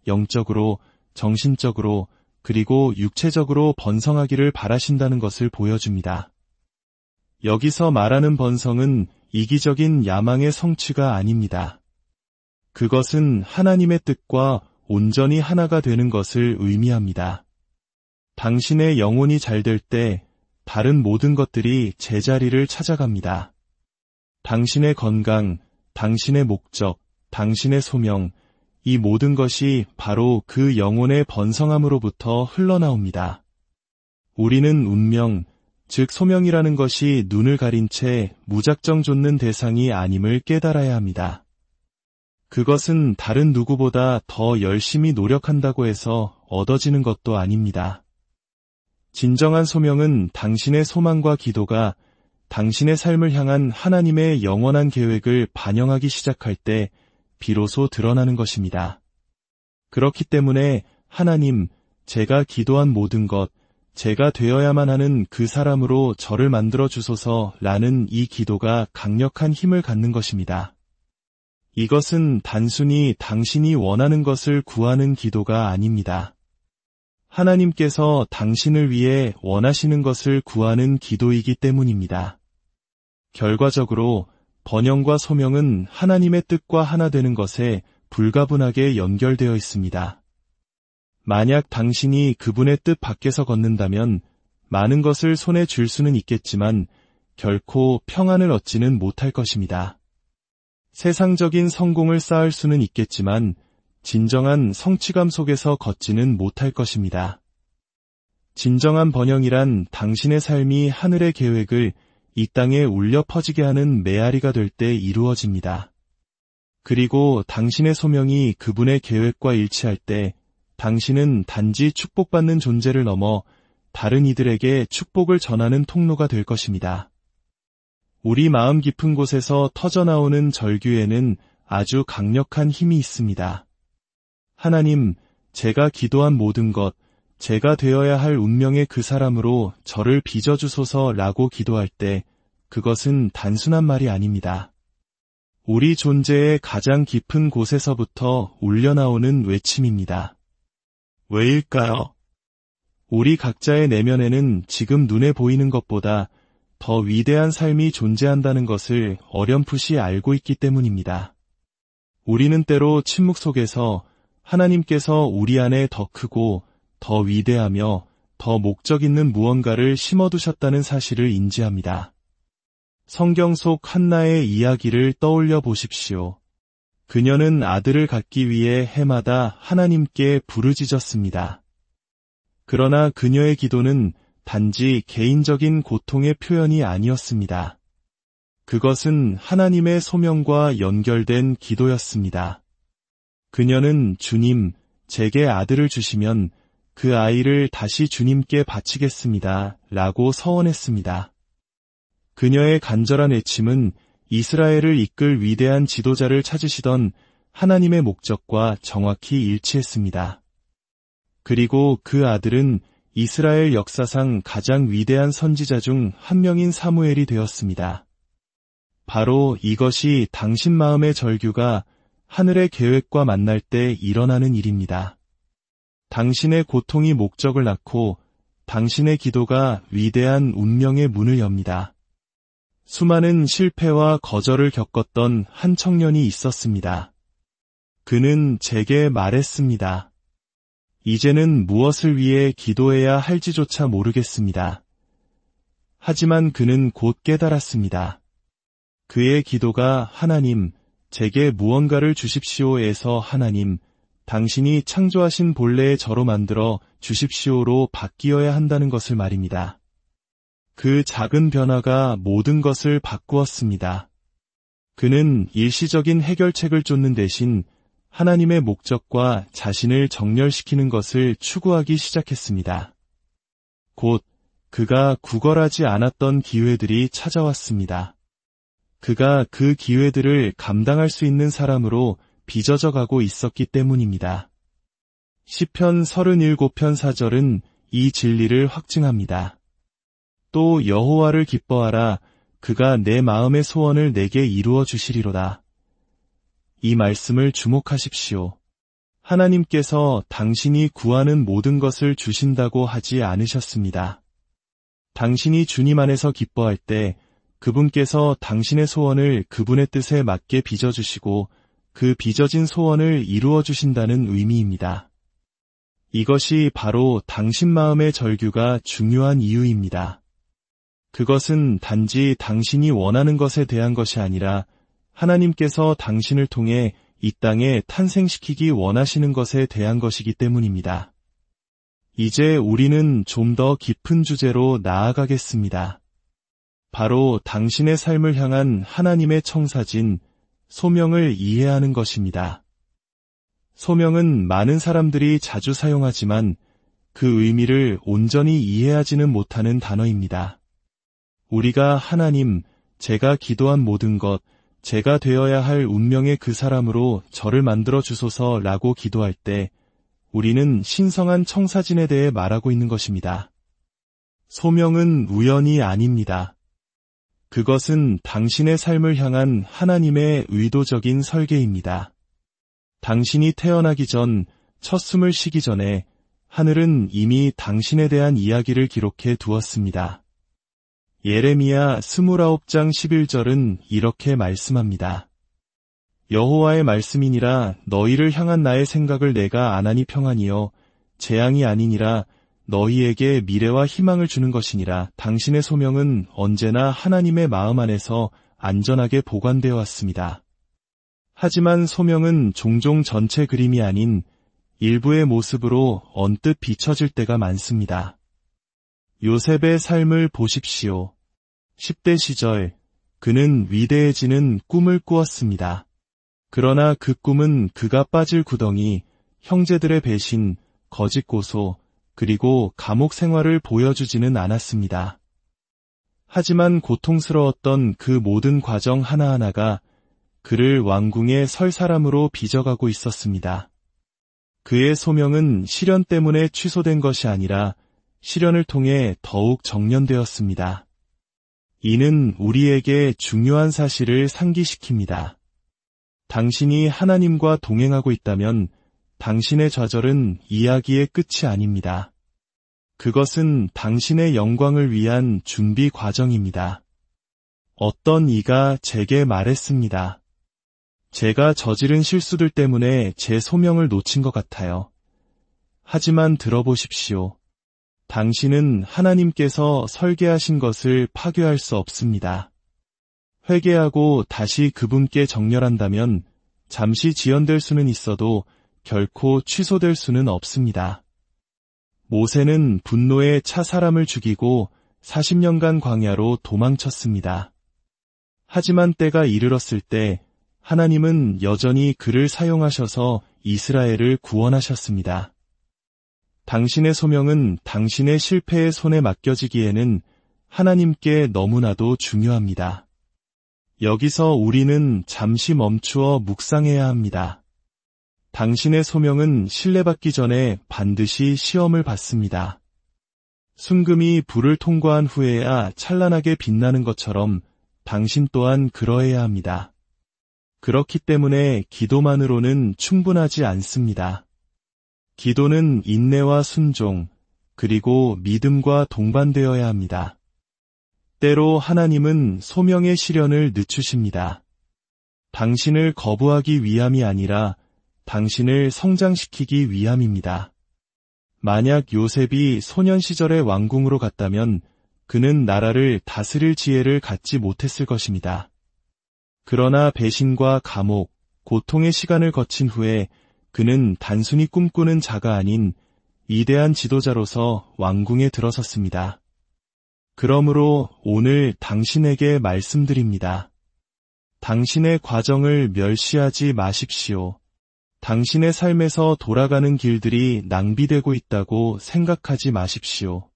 영적으로, 정신적으로, 그리고 육체적으로 번성하기를 바라신다는 것을 보여줍니다. 여기서 말하는 번성은 이기적인 야망의 성취가 아닙니다. 그것은 하나님의 뜻과 온전히 하나가 되는 것을 의미합니다. 당신의 영혼이 잘 될 때 다른 모든 것들이 제자리를 찾아갑니다. 당신의 건강, 당신의 목적, 당신의 소명, 이 모든 것이 바로 그 영혼의 번성함으로부터 흘러나옵니다. 우리는 운명, 즉 소명이라는 것이 눈을 가린 채 무작정 좇는 대상이 아님을 깨달아야 합니다. 그것은 다른 누구보다 더 열심히 노력한다고 해서 얻어지는 것도 아닙니다. 진정한 소명은 당신의 소망과 기도가 당신의 삶을 향한 하나님의 영원한 계획을 반영하기 시작할 때 비로소 드러나는 것입니다. 그렇기 때문에 하나님, 제가 기도한 모든 것, 제가 되어야만 하는 그 사람으로 저를 만들어 주소서라는 이 기도가 강력한 힘을 갖는 것입니다. 이것은 단순히 당신이 원하는 것을 구하는 기도가 아닙니다. 하나님께서 당신을 위해 원하시는 것을 구하는 기도이기 때문입니다. 결과적으로 번영과 소명은 하나님의 뜻과 하나 되는 것에 불가분하게 연결되어 있습니다. 만약 당신이 그분의 뜻 밖에서 걷는다면 많은 것을 손에 쥘 수는 있겠지만 결코 평안을 얻지는 못할 것입니다. 세상적인 성공을 쌓을 수는 있겠지만 진정한 성취감 속에서 걷지는 못할 것입니다. 진정한 번영이란 당신의 삶이 하늘의 계획을 이 땅에 울려 퍼지게 하는 메아리가 될 때 이루어집니다. 그리고 당신의 소명이 그분의 계획과 일치할 때 당신은 단지 축복받는 존재를 넘어 다른 이들에게 축복을 전하는 통로가 될 것입니다. 우리 마음 깊은 곳에서 터져나오는 절규에는 아주 강력한 힘이 있습니다. 하나님, 제가 기도한 모든 것, 제가 되어야 할 운명의 그 사람으로 저를 빚어주소서라고 기도할 때 그것은 단순한 말이 아닙니다. 우리 존재의 가장 깊은 곳에서부터 울려나오는 외침입니다. 왜일까요? 우리 각자의 내면에는 지금 눈에 보이는 것보다 더 위대한 삶이 존재한다는 것을 어렴풋이 알고 있기 때문입니다. 우리는 때로 침묵 속에서 하나님께서 우리 안에 더 크고 더 위대하며 더 목적 있는 무언가를 심어두셨다는 사실을 인지합니다. 성경 속 한나의 이야기를 떠올려 보십시오. 그녀는 아들을 갖기 위해 해마다 하나님께 부르짖었습니다. 그러나 그녀의 기도는 단지 개인적인 고통의 표현이 아니었습니다. 그것은 하나님의 소명과 연결된 기도였습니다. 그녀는 주님, 제게 아들을 주시면 그 아이를 다시 주님께 바치겠습니다. 라고 서원했습니다. 그녀의 간절한 애침은 이스라엘을 이끌 위대한 지도자를 찾으시던 하나님의 목적과 정확히 일치했습니다. 그리고 그 아들은 이스라엘 역사상 가장 위대한 선지자 중 한 명인 사무엘이 되었습니다. 바로 이것이 당신 마음의 절규가 하늘의 계획과 만날 때 일어나는 일입니다. 당신의 고통이 목적을 낳고 당신의 기도가 위대한 운명의 문을 엽니다. 수많은 실패와 거절을 겪었던 한 청년이 있었습니다. 그는 제게 말했습니다. 이제는 무엇을 위해 기도해야 할지조차 모르겠습니다. 하지만 그는 곧 깨달았습니다. 그의 기도가 하나님, 제게 무언가를 주십시오에서 하나님, 당신이 창조하신 본래의 저로 만들어 주십시오로 바뀌어야 한다는 것을 말입니다. 그 작은 변화가 모든 것을 바꾸었습니다. 그는 일시적인 해결책을 쫓는 대신 하나님의 목적과 자신을 정렬시키는 것을 추구하기 시작했습니다. 곧 그가 구걸하지 않았던 기회들이 찾아왔습니다. 그가 그 기회들을 감당할 수 있는 사람으로 빚어져 가고 있었기 때문입니다. 시편 37편 4절은 이 진리를 확증합니다. 또 여호와를 기뻐하라, 그가 내 마음의 소원을 내게 이루어 주시리로다. 이 말씀을 주목하십시오. 하나님께서 당신이 구하는 모든 것을 주신다고 하지 않으셨습니다. 당신이 주님 안에서 기뻐할 때 그분께서 당신의 소원을 그분의 뜻에 맞게 빚어주시고 그 빚어진 소원을 이루어 주신다는 의미입니다. 이것이 바로 당신 마음의 절규가 중요한 이유입니다. 그것은 단지 당신이 원하는 것에 대한 것이 아니라 하나님께서 당신을 통해 이 땅에 탄생시키기 원하시는 것에 대한 것이기 때문입니다. 이제 우리는 좀 더 깊은 주제로 나아가겠습니다. 바로 당신의 삶을 향한 하나님의 청사진, 소명을 이해하는 것입니다. 소명은 많은 사람들이 자주 사용하지만 그 의미를 온전히 이해하지는 못하는 단어입니다. 우리가 하나님, 제가 기도한 모든 것, 제가 되어야 할 운명의 그 사람으로 저를 만들어 주소서라고 기도할 때 우리는 신성한 청사진에 대해 말하고 있는 것입니다. 소명은 우연이 아닙니다. 그것은 당신의 삶을 향한 하나님의 의도적인 설계입니다. 당신이 태어나기 전, 첫 숨을 쉬기 전에 하늘은 이미 당신에 대한 이야기를 기록해 두었습니다. 예레미야 29장 11절은 이렇게 말씀합니다. 여호와의 말씀이니라 너희를 향한 나의 생각을 내가 아나니 평안이요 재앙이 아니니라 너희에게 미래와 희망을 주는 것이니라. 당신의 소명은 언제나 하나님의 마음 안에서 안전하게 보관되어 왔습니다. 하지만 소명은 종종 전체 그림이 아닌 일부의 모습으로 언뜻 비춰질 때가 많습니다. 요셉의 삶을 보십시오. 10대 시절 그는 위대해지는 꿈을 꾸었습니다. 그러나 그 꿈은 그가 빠질 구덩이, 형제들의 배신, 거짓 고소, 그리고 감옥 생활을 보여주지는 않았습니다. 하지만 고통스러웠던 그 모든 과정 하나하나가 그를 왕궁의 설 사람으로 빚어가고 있었습니다. 그의 소명은 시련 때문에 취소된 것이 아니라 시련을 통해 더욱 정련되었습니다. 이는 우리에게 중요한 사실을 상기시킵니다. 당신이 하나님과 동행하고 있다면 당신의 좌절은 이야기의 끝이 아닙니다. 그것은 당신의 영광을 위한 준비 과정입니다. 어떤 이가 제게 말했습니다. 제가 저지른 실수들 때문에 제 소명을 놓친 것 같아요. 하지만 들어보십시오. 당신은 하나님께서 설계하신 것을 파괴할 수 없습니다. 회개하고 다시 그분께 정렬한다면 잠시 지연될 수는 있어도 결코 취소될 수는 없습니다. 모세는 분노에 차 사람을 죽이고 40년간 광야로 도망쳤습니다. 하지만 때가 이르렀을 때 하나님은 여전히 그를 사용하셔서 이스라엘을 구원하셨습니다. 당신의 소명은 당신의 실패의 손에 맡겨지기에는 하나님께 너무나도 중요합니다. 여기서 우리는 잠시 멈추어 묵상해야 합니다. 당신의 소명은 신뢰받기 전에 반드시 시험을 받습니다. 순금이 불을 통과한 후에야 찬란하게 빛나는 것처럼 당신 또한 그러해야 합니다. 그렇기 때문에 기도만으로는 충분하지 않습니다. 기도는 인내와 순종, 그리고 믿음과 동반되어야 합니다. 때로 하나님은 소명의 시련을 늦추십니다. 당신을 거부하기 위함이 아니라 당신을 성장시키기 위함입니다. 만약 요셉이 소년 시절에 왕궁으로 갔다면 그는 나라를 다스릴 지혜를 갖지 못했을 것입니다. 그러나 배신과 감옥, 고통의 시간을 거친 후에 그는 단순히 꿈꾸는 자가 아닌 위대한 지도자로서 왕궁에 들어섰습니다. 그러므로 오늘 당신에게 말씀드립니다. 당신의 과정을 멸시하지 마십시오. 당신의 삶에서 돌아가는 길들이 낭비되고 있다고 생각하지 마십시오.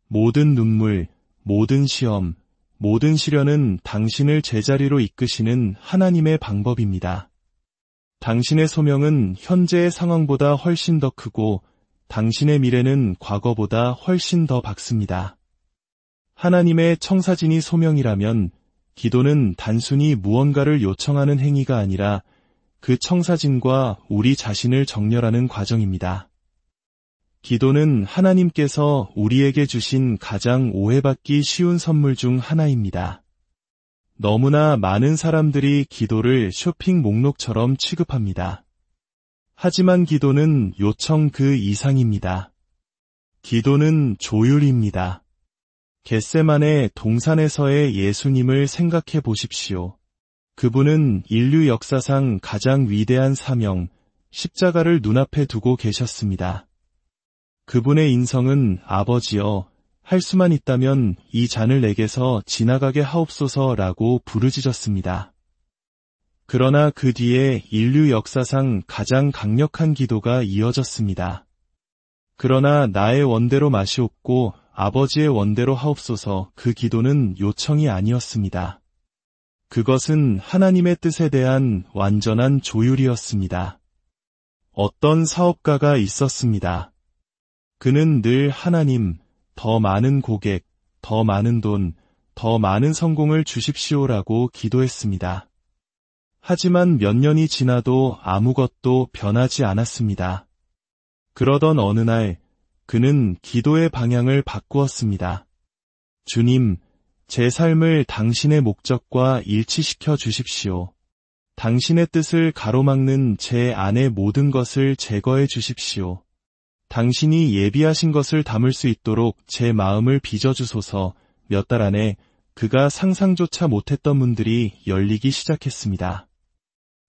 모든 눈물, 모든 시험, 모든 시련은 당신을 제자리로 이끄시는 하나님의 방법입니다. 당신의 소명은 현재의 상황보다 훨씬 더 크고 당신의 미래는 과거보다 훨씬 더 밝습니다. 하나님의 청사진이 소명이라면 기도는 단순히 무언가를 요청하는 행위가 아니라 그 청사진과 우리 자신을 정렬하는 과정입니다. 기도는 하나님께서 우리에게 주신 가장 오해받기 쉬운 선물 중 하나입니다. 너무나 많은 사람들이 기도를 쇼핑 목록처럼 취급합니다. 하지만 기도는 요청 그 이상입니다. 기도는 조율입니다. 겟세마네 동산에서의 예수님을 생각해 보십시오. 그분은 인류 역사상 가장 위대한 사명, 십자가를 눈앞에 두고 계셨습니다. 그분의 인성은 아버지여, 할 수만 있다면 이 잔을 내게서 지나가게 하옵소서라고 부르짖었습니다. 그러나 그 뒤에 인류 역사상 가장 강력한 기도가 이어졌습니다. 그러나 나의 원대로 마시옵고 아버지의 원대로 하옵소서. 그 기도는 요청이 아니었습니다. 그것은 하나님의 뜻에 대한 완전한 조율이었습니다. 어떤 사업가가 있었습니다. 그는 늘 하나님, 더 많은 고객, 더 많은 돈, 더 많은 성공을 주십시오라고 기도했습니다. 하지만 몇 년이 지나도 아무것도 변하지 않았습니다. 그러던 어느 날, 그는 기도의 방향을 바꾸었습니다. 주님, 제 삶을 당신의 목적과 일치시켜 주십시오. 당신의 뜻을 가로막는 제 안의 모든 것을 제거해 주십시오. 당신이 예비하신 것을 담을 수 있도록 제 마음을 빚어주소서. 몇 달 안에 그가 상상조차 못했던 문들이 열리기 시작했습니다.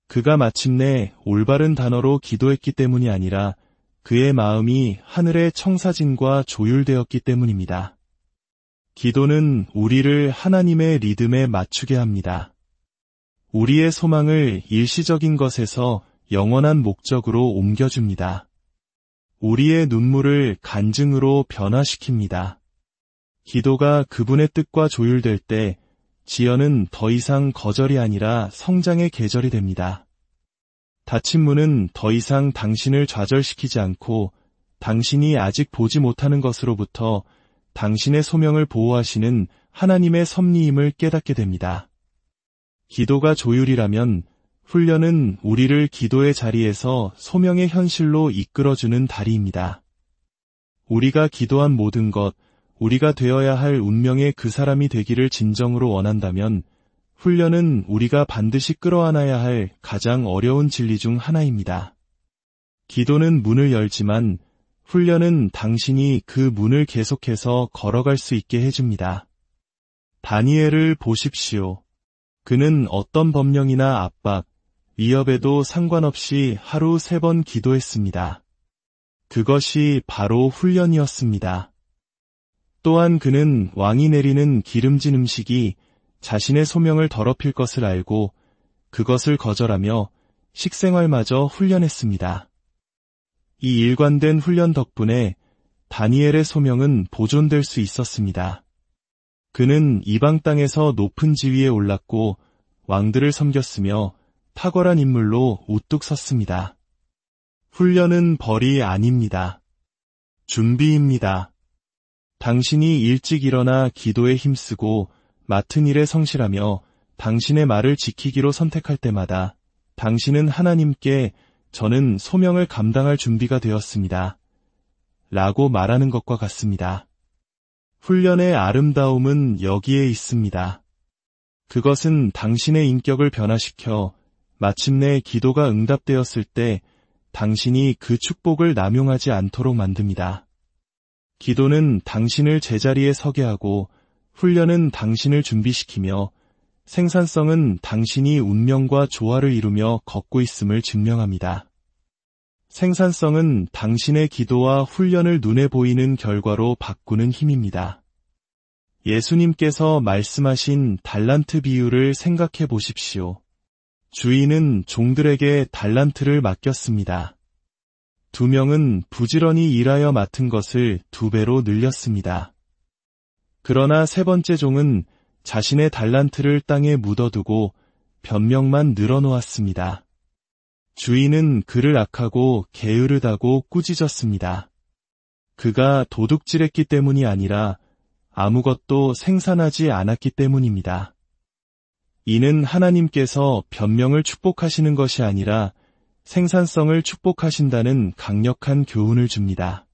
그가 마침내 올바른 단어로 기도했기 때문이 아니라 그의 마음이 하늘의 청사진과 조율되었기 때문입니다. 기도는 우리를 하나님의 리듬에 맞추게 합니다. 우리의 소망을 일시적인 것에서 영원한 목적으로 옮겨줍니다. 우리의 눈물을 간증으로 변화시킵니다. 기도가 그분의 뜻과 조율될 때 지연은 더 이상 거절이 아니라 성장의 계절이 됩니다. 닫힌 문은 더 이상 당신을 좌절시키지 않고 당신이 아직 보지 못하는 것으로부터 당신의 소명을 보호하시는 하나님의 섭리임을 깨닫게 됩니다. 기도가 조율이라면 훈련은 우리를 기도의 자리에서 소명의 현실로 이끌어주는 다리입니다. 우리가 기도한 모든 것, 우리가 되어야 할 운명의 그 사람이 되기를 진정으로 원한다면 훈련은 우리가 반드시 끌어안아야 할 가장 어려운 진리 중 하나입니다. 기도는 문을 열지만 훈련은 당신이 그 문을 계속해서 걸어갈 수 있게 해줍니다. 다니엘을 보십시오. 그는 어떤 법령이나 압박, 위협에도 상관없이 하루 3번 기도했습니다. 그것이 바로 훈련이었습니다. 또한 그는 왕이 내리는 기름진 음식이 자신의 소명을 더럽힐 것을 알고 그것을 거절하며 식생활마저 훈련했습니다. 이 일관된 훈련 덕분에 다니엘의 소명은 보존될 수 있었습니다. 그는 이방 땅에서 높은 지위에 올랐고 왕들을 섬겼으며 탁월한 인물로 우뚝 섰습니다. 훈련은 벌이 아닙니다. 준비입니다. 당신이 일찍 일어나 기도에 힘쓰고 맡은 일에 성실하며 당신의 말을 지키기로 선택할 때마다 당신은 하나님께 저는 소명을 감당할 준비가 되었습니다. 라고 말하는 것과 같습니다. 훈련의 아름다움은 여기에 있습니다. 그것은 당신의 인격을 변화시켜 마침내 기도가 응답되었을 때 당신이 그 축복을 남용하지 않도록 만듭니다. 기도는 당신을 제자리에 서게 하고 훈련은 당신을 준비시키며 생산성은 당신이 운명과 조화를 이루며 걷고 있음을 증명합니다. 생산성은 당신의 기도와 훈련을 눈에 보이는 결과로 바꾸는 힘입니다. 예수님께서 말씀하신 달란트 비유를 생각해 보십시오. 주인은 종들에게 달란트를 맡겼습니다. 2명은 부지런히 일하여 맡은 것을 2배로 늘렸습니다. 그러나 3번째 종은 자신의 달란트를 땅에 묻어두고 변명만 늘어놓았습니다. 주인은 그를 악하고 게으르다고 꾸짖었습니다. 그가 도둑질했기 때문이 아니라 아무것도 생산하지 않았기 때문입니다. 이는 하나님께서 변명을 축복하시는 것이 아니라 생산성을 축복하신다는 강력한 교훈을 줍니다.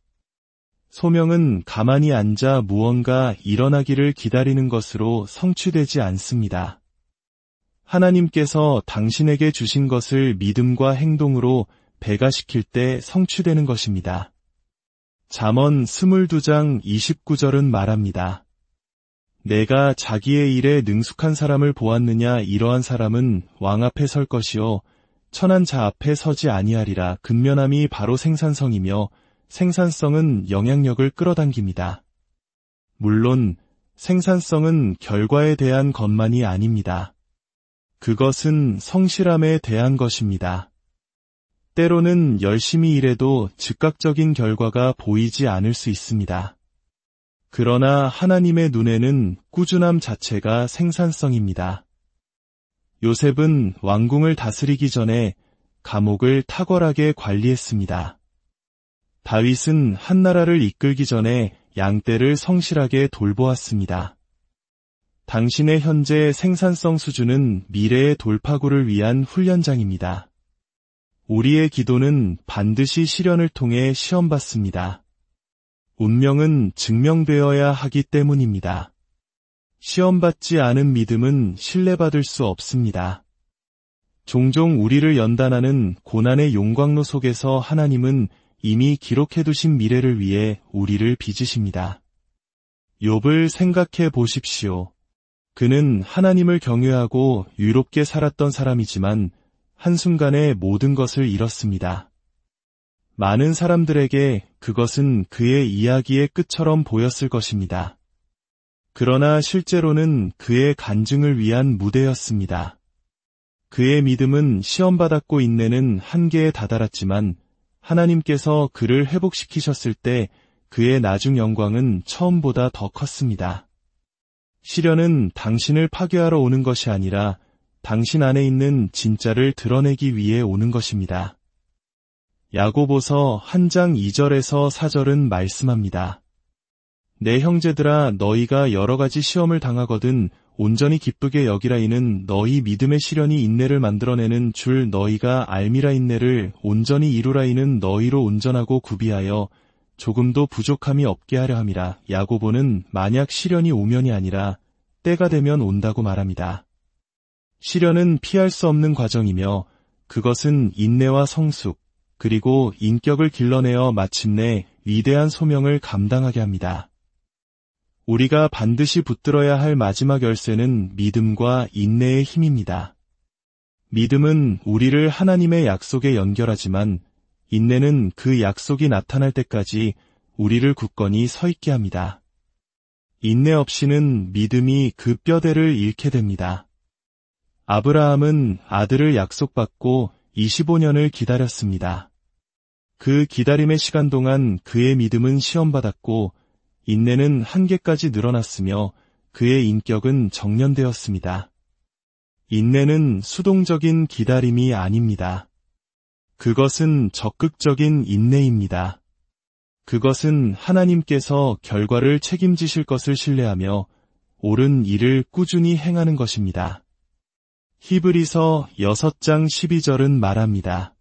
소명은 가만히 앉아 무언가 일어나기를 기다리는 것으로 성취되지 않습니다. 하나님께서 당신에게 주신 것을 믿음과 행동으로 배가시킬 때 성취되는 것입니다. 잠언 22장 29절은 말합니다. 내가 자기의 일에 능숙한 사람을 보았느냐. 이러한 사람은 왕 앞에 설 것이요 천한 자 앞에 서지 아니하리라. 근면함이 바로 생산성이며 생산성은 영향력을 끌어당깁니다. 물론 생산성은 결과에 대한 것만이 아닙니다. 그것은 성실함에 대한 것입니다. 때로는 열심히 일해도 즉각적인 결과가 보이지 않을 수 있습니다. 그러나 하나님의 눈에는 꾸준함 자체가 생산성입니다. 요셉은 왕궁을 다스리기 전에 감옥을 탁월하게 관리했습니다. 다윗은 한 나라를 이끌기 전에 양떼를 성실하게 돌보았습니다. 당신의 현재 생산성 수준은 미래의 돌파구를 위한 훈련장입니다. 우리의 기도는 반드시 시련을 통해 시험받습니다. 운명은 증명되어야 하기 때문입니다. 시험받지 않은 믿음은 신뢰받을 수 없습니다. 종종 우리를 연단하는 고난의 용광로 속에서 하나님은 이미 기록해두신 미래를 위해 우리를 빚으십니다. 욥을 생각해 보십시오. 그는 하나님을 경외하고 유롭게 살았던 사람이지만 한순간에 모든 것을 잃었습니다. 많은 사람들에게 그것은 그의 이야기의 끝처럼 보였을 것입니다. 그러나 실제로는 그의 간증을 위한 무대였습니다. 그의 믿음은 시험받았고 인내는 한계에 다다랐지만 하나님께서 그를 회복시키셨을 때 그의 나중 영광은 처음보다 더 컸습니다. 시련은 당신을 파괴하러 오는 것이 아니라 당신 안에 있는 진짜를 드러내기 위해 오는 것입니다. 야고보서 1장 2절에서 4절은 말씀합니다. 내 형제들아 너희가 여러 가지 시험을 당하거든 온전히 기쁘게 여기라. 이는 너희 믿음의 시련이 인내를 만들어내는 줄 너희가 알미라. 인내를 온전히 이루라. 이는 너희로 온전하고 구비하여 조금도 부족함이 없게 하려 함이라. 야고보는 만약 시련이 오면이 아니라 때가 되면 온다고 말합니다. 시련은 피할 수 없는 과정이며 그것은 인내와 성숙 그리고 인격을 길러내어 마침내 위대한 소명을 감당하게 합니다. 우리가 반드시 붙들어야 할 마지막 열쇠는 믿음과 인내의 힘입니다. 믿음은 우리를 하나님의 약속에 연결하지만 인내는 그 약속이 나타날 때까지 우리를 굳건히 서 있게 합니다. 인내 없이는 믿음이 그 뼈대를 잃게 됩니다. 아브라함은 아들을 약속받고 25년을 기다렸습니다. 그 기다림의 시간 동안 그의 믿음은 시험받았고 인내는 한계까지 늘어났으며 그의 인격은 정련되었습니다. 인내는 수동적인 기다림이 아닙니다. 그것은 적극적인 인내입니다. 그것은 하나님께서 결과를 책임지실 것을 신뢰하며 옳은 일을 꾸준히 행하는 것입니다. 히브리서 6장 12절은 말합니다.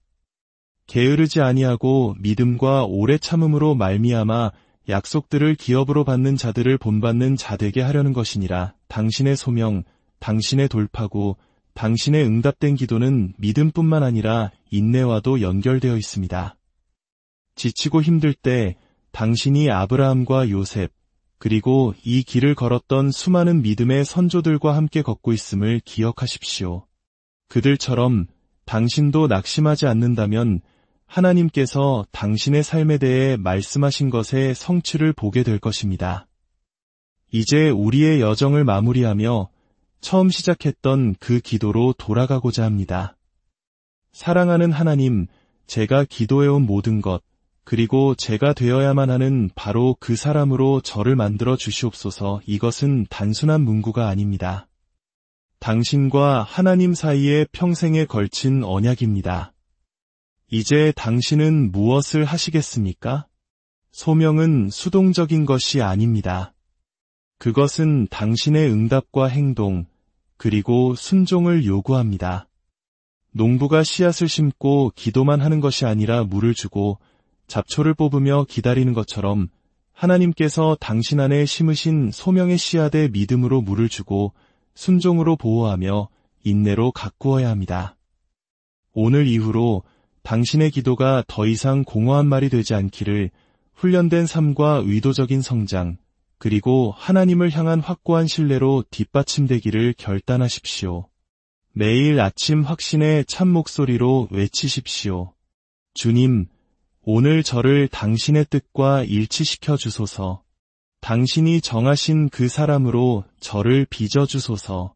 게으르지 아니하고 믿음과 오래 참음으로 말미암아 약속들을 기업으로 받는 자들을 본받는 자 되게 하려는 것이니라. 당신의 소명, 당신의 돌파구, 당신의 응답된 기도는 믿음뿐만 아니라 인내와도 연결되어 있습니다. 지치고 힘들 때 당신이 아브라함과 요셉, 그리고 이 길을 걸었던 수많은 믿음의 선조들과 함께 걷고 있음을 기억하십시오. 그들처럼 당신도 낙심하지 않는다면 하나님께서 당신의 삶에 대해 말씀하신 것의 성취를 보게 될 것입니다. 이제 우리의 여정을 마무리하며 처음 시작했던 그 기도로 돌아가고자 합니다. 사랑하는 하나님, 제가 기도해온 모든 것, 그리고 제가 되어야만 하는 바로 그 사람으로 저를 만들어 주시옵소서. 이것은 단순한 문구가 아닙니다. 당신과 하나님 사이에 평생에 걸친 언약입니다. 이제 당신은 무엇을 하시겠습니까? 소명은 수동적인 것이 아닙니다. 그것은 당신의 응답과 행동, 그리고 순종을 요구합니다. 농부가 씨앗을 심고 기도만 하는 것이 아니라 물을 주고 잡초를 뽑으며 기다리는 것처럼 하나님께서 당신 안에 심으신 소명의 씨앗에 믿음으로 물을 주고 순종으로 보호하며 인내로 가꾸어야 합니다. 오늘 이후로 당신의 기도가 더 이상 공허한 말이 되지 않기를 훈련된 삶과 의도적인 성장, 그리고 하나님을 향한 확고한 신뢰로 뒷받침되기를 결단하십시오. 매일 아침 확신의 참 목소리로 외치십시오. 주님, 오늘 저를 당신의 뜻과 일치시켜 주소서. 당신이 정하신 그 사람으로 저를 빚어주소서.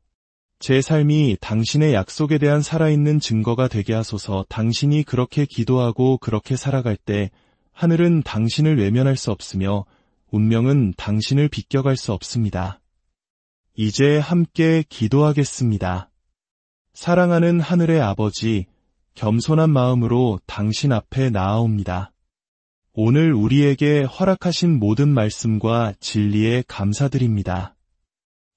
제 삶이 당신의 약속에 대한 살아있는 증거가 되게 하소서. 당신이 그렇게 기도하고 그렇게 살아갈 때 하늘은 당신을 외면할 수 없으며 운명은 당신을 비껴갈 수 없습니다. 이제 함께 기도하겠습니다. 사랑하는 하늘의 아버지, 겸손한 마음으로 당신 앞에 나아옵니다. 오늘 우리에게 허락하신 모든 말씀과 진리에 감사드립니다.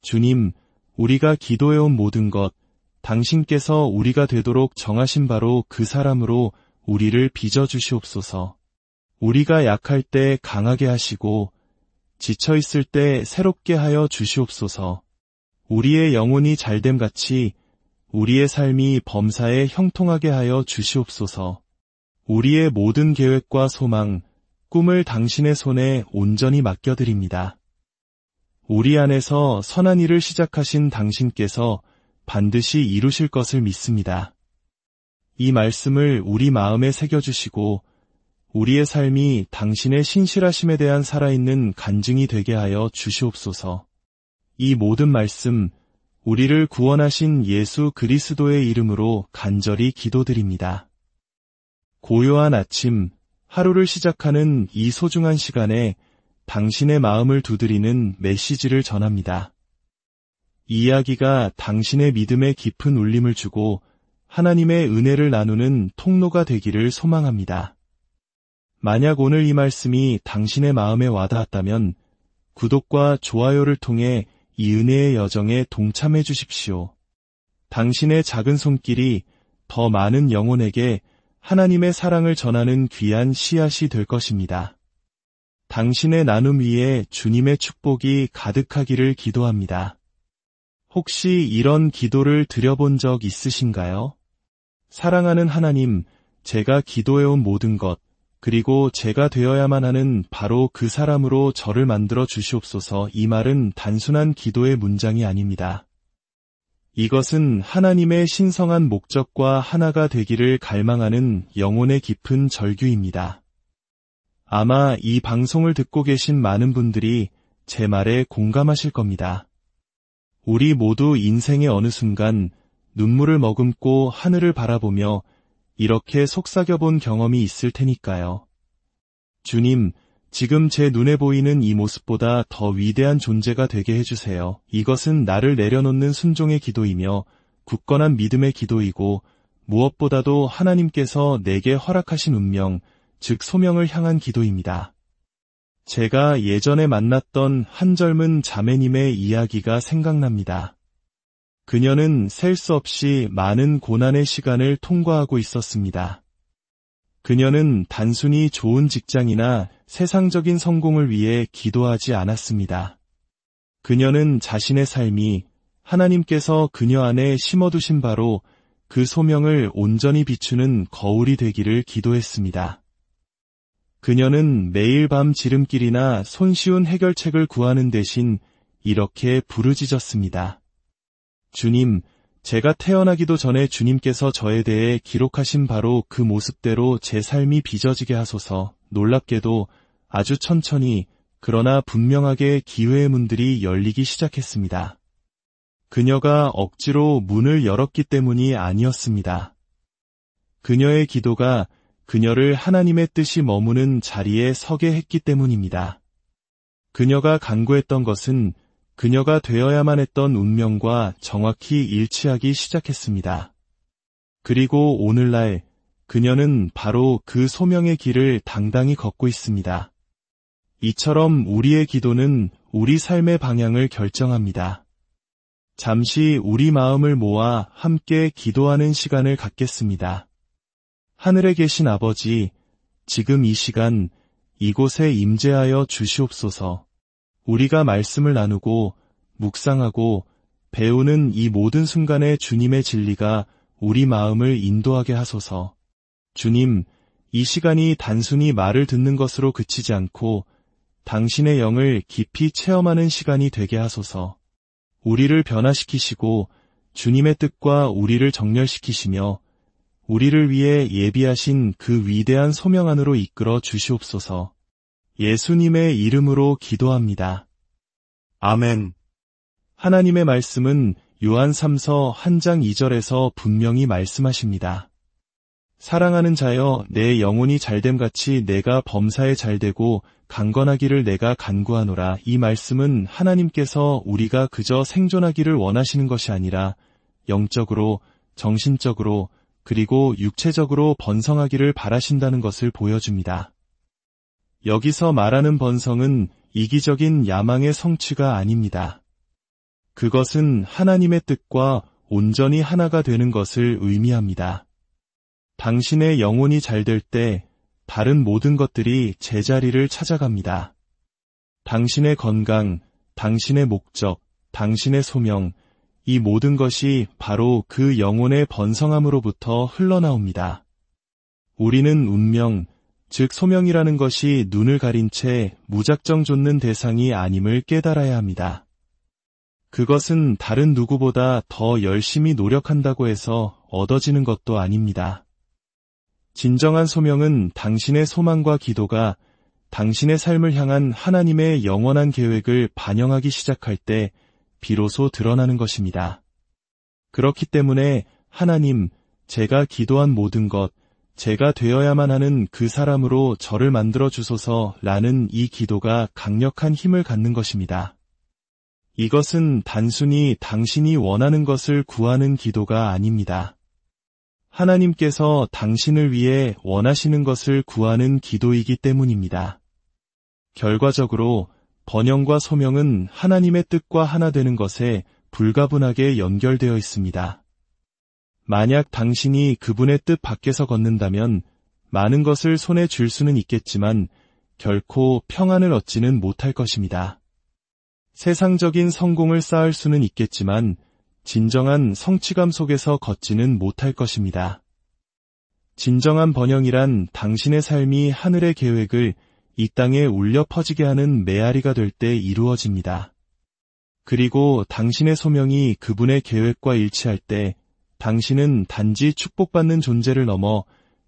주님, 우리가 기도해온 모든 것, 당신께서 우리가 되도록 정하신 바로 그 사람으로 우리를 빚어주시옵소서. 우리가 약할 때 강하게 하시고 지쳐있을 때 새롭게 하여 주시옵소서. 우리의 영혼이 잘됨같이 우리의 삶이 범사에 형통하게 하여 주시옵소서. 우리의 모든 계획과 소망, 꿈을 당신의 손에 온전히 맡겨드립니다. 우리 안에서 선한 일을 시작하신 당신께서 반드시 이루실 것을 믿습니다. 이 말씀을 우리 마음에 새겨주시고 우리의 삶이 당신의 신실하심에 대한 살아있는 간증이 되게 하여 주시옵소서. 이 모든 말씀, 우리를 구원하신 예수 그리스도의 이름으로 간절히 기도드립니다. 고요한 아침, 하루를 시작하는 이 소중한 시간에 당신의 마음을 두드리는 메시지를 전합니다. 이 이야기가 당신의 믿음에 깊은 울림을 주고 하나님의 은혜를 나누는 통로가 되기를 소망합니다. 만약 오늘 이 말씀이 당신의 마음에 와닿았다면 구독과 좋아요를 통해 이 은혜의 여정에 동참해 주십시오. 당신의 작은 손길이 더 많은 영혼에게 하나님의 사랑을 전하는 귀한 씨앗이 될 것입니다. 당신의 나눔 위에 주님의 축복이 가득하기를 기도합니다. 혹시 이런 기도를 드려본 적 있으신가요? 사랑하는 하나님, 제가 기도해온 모든 것, 그리고 제가 되어야만 하는 바로 그 사람으로 저를 만들어 주시옵소서. 이 말은 단순한 기도의 문장이 아닙니다. 이것은 하나님의 신성한 목적과 하나가 되기를 갈망하는 영혼의 깊은 절규입니다. 아마 이 방송을 듣고 계신 많은 분들이 제 말에 공감하실 겁니다. 우리 모두 인생의 어느 순간 눈물을 머금고 하늘을 바라보며 이렇게 속삭여본 경험이 있을 테니까요. 주님, 지금 제 눈에 보이는 이 모습보다 더 위대한 존재가 되게 해주세요. 이것은 나를 내려놓는 순종의 기도이며 굳건한 믿음의 기도이고 무엇보다도 하나님께서 내게 허락하신 운명, 즉 소명을 향한 기도입니다. 제가 예전에 만났던 한 젊은 자매님의 이야기가 생각납니다. 그녀는 셀 수 없이 많은 고난의 시간을 통과하고 있었습니다. 그녀는 단순히 좋은 직장이나 세상적인 성공을 위해 기도하지 않았습니다. 그녀는 자신의 삶이 하나님께서 그녀 안에 심어두신 바로 그 소명을 온전히 비추는 거울이 되기를 기도했습니다. 그녀는 매일 밤 지름길이나 손쉬운 해결책을 구하는 대신 이렇게 부르짖었습니다. 주님, 제가 태어나기도 전에 주님께서 저에 대해 기록하신 바로 그 모습대로 제 삶이 빚어지게 하소서. 놀랍게도 아주 천천히 그러나 분명하게 기회의 문들이 열리기 시작했습니다. 그녀가 억지로 문을 열었기 때문이 아니었습니다. 그녀의 기도가 그녀를 하나님의 뜻이 머무는 자리에 서게 했기 때문입니다. 그녀가 간구했던 것은 그녀가 되어야만 했던 운명과 정확히 일치하기 시작했습니다. 그리고 오늘날 그녀는 바로 그 소명의 길을 당당히 걷고 있습니다. 이처럼 우리의 기도는 우리 삶의 방향을 결정합니다. 잠시 우리 마음을 모아 함께 기도하는 시간을 갖겠습니다. 하늘에 계신 아버지, 지금 이 시간 이곳에 임재하여 주시옵소서. 우리가 말씀을 나누고 묵상하고 배우는 이 모든 순간에 주님의 진리가 우리 마음을 인도하게 하소서. 주님, 이 시간이 단순히 말을 듣는 것으로 그치지 않고 당신의 영을 깊이 체험하는 시간이 되게 하소서. 우리를 변화시키시고 주님의 뜻과 우리를 정렬시키시며 우리를 위해 예비하신 그 위대한 소명 안으로 이끌어 주시옵소서. 예수님의 이름으로 기도합니다. 아멘. 하나님의 말씀은 요한 3서 1장 2절에서 분명히 말씀하십니다. 사랑하는 자여, 내 영혼이 잘됨같이 내가 범사에 잘되고 강건하기를 내가 간구하노라. 이 말씀은 하나님께서 우리가 그저 생존하기를 원하시는 것이 아니라 영적으로, 정신적으로, 그리고 육체적으로 번성하기를 바라신다는 것을 보여줍니다. 여기서 말하는 번성은 이기적인 야망의 성취가 아닙니다. 그것은 하나님의 뜻과 온전히 하나가 되는 것을 의미합니다. 당신의 영혼이 잘될 때 다른 모든 것들이 제자리를 찾아갑니다. 당신의 건강, 당신의 목적, 당신의 소명, 이 모든 것이 바로 그 영혼의 번성함으로부터 흘러나옵니다. 우리는 운명, 즉 소명이라는 것이 눈을 가린 채 무작정 좇는 대상이 아님을 깨달아야 합니다. 그것은 다른 누구보다 더 열심히 노력한다고 해서 얻어지는 것도 아닙니다. 진정한 소명은 당신의 소망과 기도가 당신의 삶을 향한 하나님의 영원한 계획을 반영하기 시작할 때 비로소 드러나는 것입니다. 그렇기 때문에 하나님, 제가 기도한 모든 것, 제가 되어야만 하는 그 사람으로 저를 만들어 주소서라는 이 기도가 강력한 힘을 갖는 것입니다. 이것은 단순히 당신이 원하는 것을 구하는 기도가 아닙니다. 하나님께서 당신을 위해 원하시는 것을 구하는 기도이기 때문입니다. 결과적으로 번영과 소명은 하나님의 뜻과 하나 되는 것에 불가분하게 연결되어 있습니다. 만약 당신이 그분의 뜻 밖에서 걷는다면 많은 것을 손에 쥘 수는 있겠지만 결코 평안을 얻지는 못할 것입니다. 세상적인 성공을 쌓을 수는 있겠지만 진정한 성취감 속에서 걷지는 못할 것입니다. 진정한 번영이란 당신의 삶이 하늘의 계획을 이 땅에 울려 퍼지게 하는 메아리가 될 때 이루어집니다. 그리고 당신의 소명이 그분의 계획과 일치할 때 당신은 단지 축복받는 존재를 넘어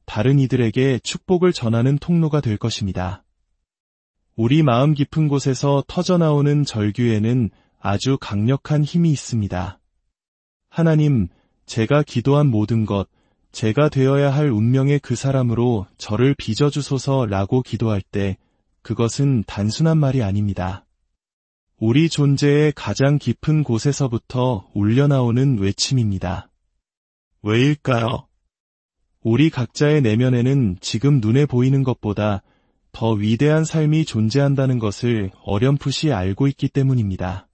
다른 이들에게 축복을 전하는 통로가 될 것입니다. 우리 마음 깊은 곳에서 터져나오는 절규에는 아주 강력한 힘이 있습니다. 하나님, 제가 기도한 모든 것, 제가 되어야 할 운명의 그 사람으로 저를 빚어주소서라고 기도할 때 그것은 단순한 말이 아닙니다. 우리 존재의 가장 깊은 곳에서부터 울려나오는 외침입니다. 왜일까요? 우리 각자의 내면에는 지금 눈에 보이는 것보다 더 위대한 삶이 존재한다는 것을 어렴풋이 알고 있기 때문입니다.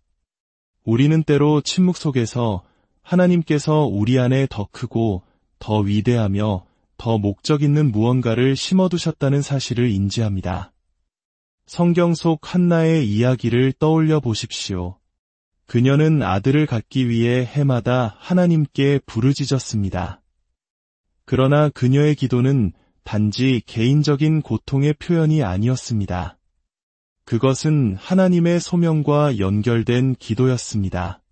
우리는 때로 침묵 속에서 하나님께서 우리 안에 더 크고 더 위대하며 더 목적 있는 무언가를 심어두셨다는 사실을 인지합니다. 성경 속 한나의 이야기를 떠올려 보십시오. 그녀는 아들을 갖기 위해 해마다 하나님께 부르짖었습니다. 그러나 그녀의 기도는 단지 개인적인 고통의 표현이 아니었습니다. 그것은 하나님의 소명과 연결된 기도였습니다.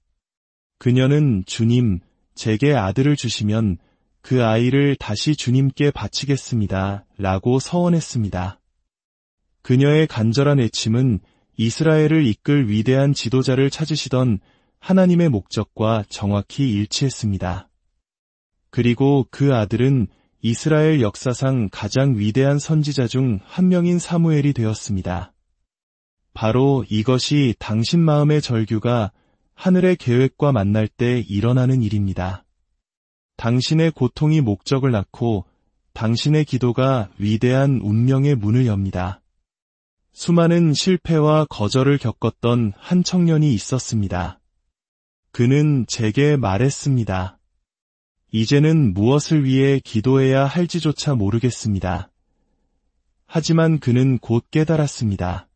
그녀는 주님, 제게 아들을 주시면 그 아이를 다시 주님께 바치겠습니다. 라고 서원했습니다. 그녀의 간절한 외침은 이스라엘을 이끌 위대한 지도자를 찾으시던 하나님의 목적과 정확히 일치했습니다. 그리고 그 아들은 이스라엘 역사상 가장 위대한 선지자 중 한 명인 사무엘이 되었습니다. 바로 이것이 당신 마음의 절규가 하늘의 계획과 만날 때 일어나는 일입니다. 당신의 고통이 목적을 낳고 당신의 기도가 위대한 운명의 문을 엽니다. 수많은 실패와 거절을 겪었던 한 청년이 있었습니다. 그는 제게 말했습니다. 이제는 무엇을 위해 기도해야 할지조차 모르겠습니다. 하지만 그는 곧 깨달았습니다.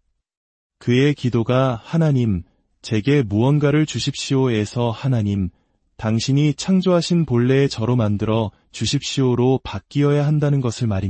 그의 기도가 하나님, 제게 무언가를 주십시오에서 하나님, 당신이 창조하신 본래의 저로 만들어 주십시오로 바뀌어야 한다는 것을 말입니다.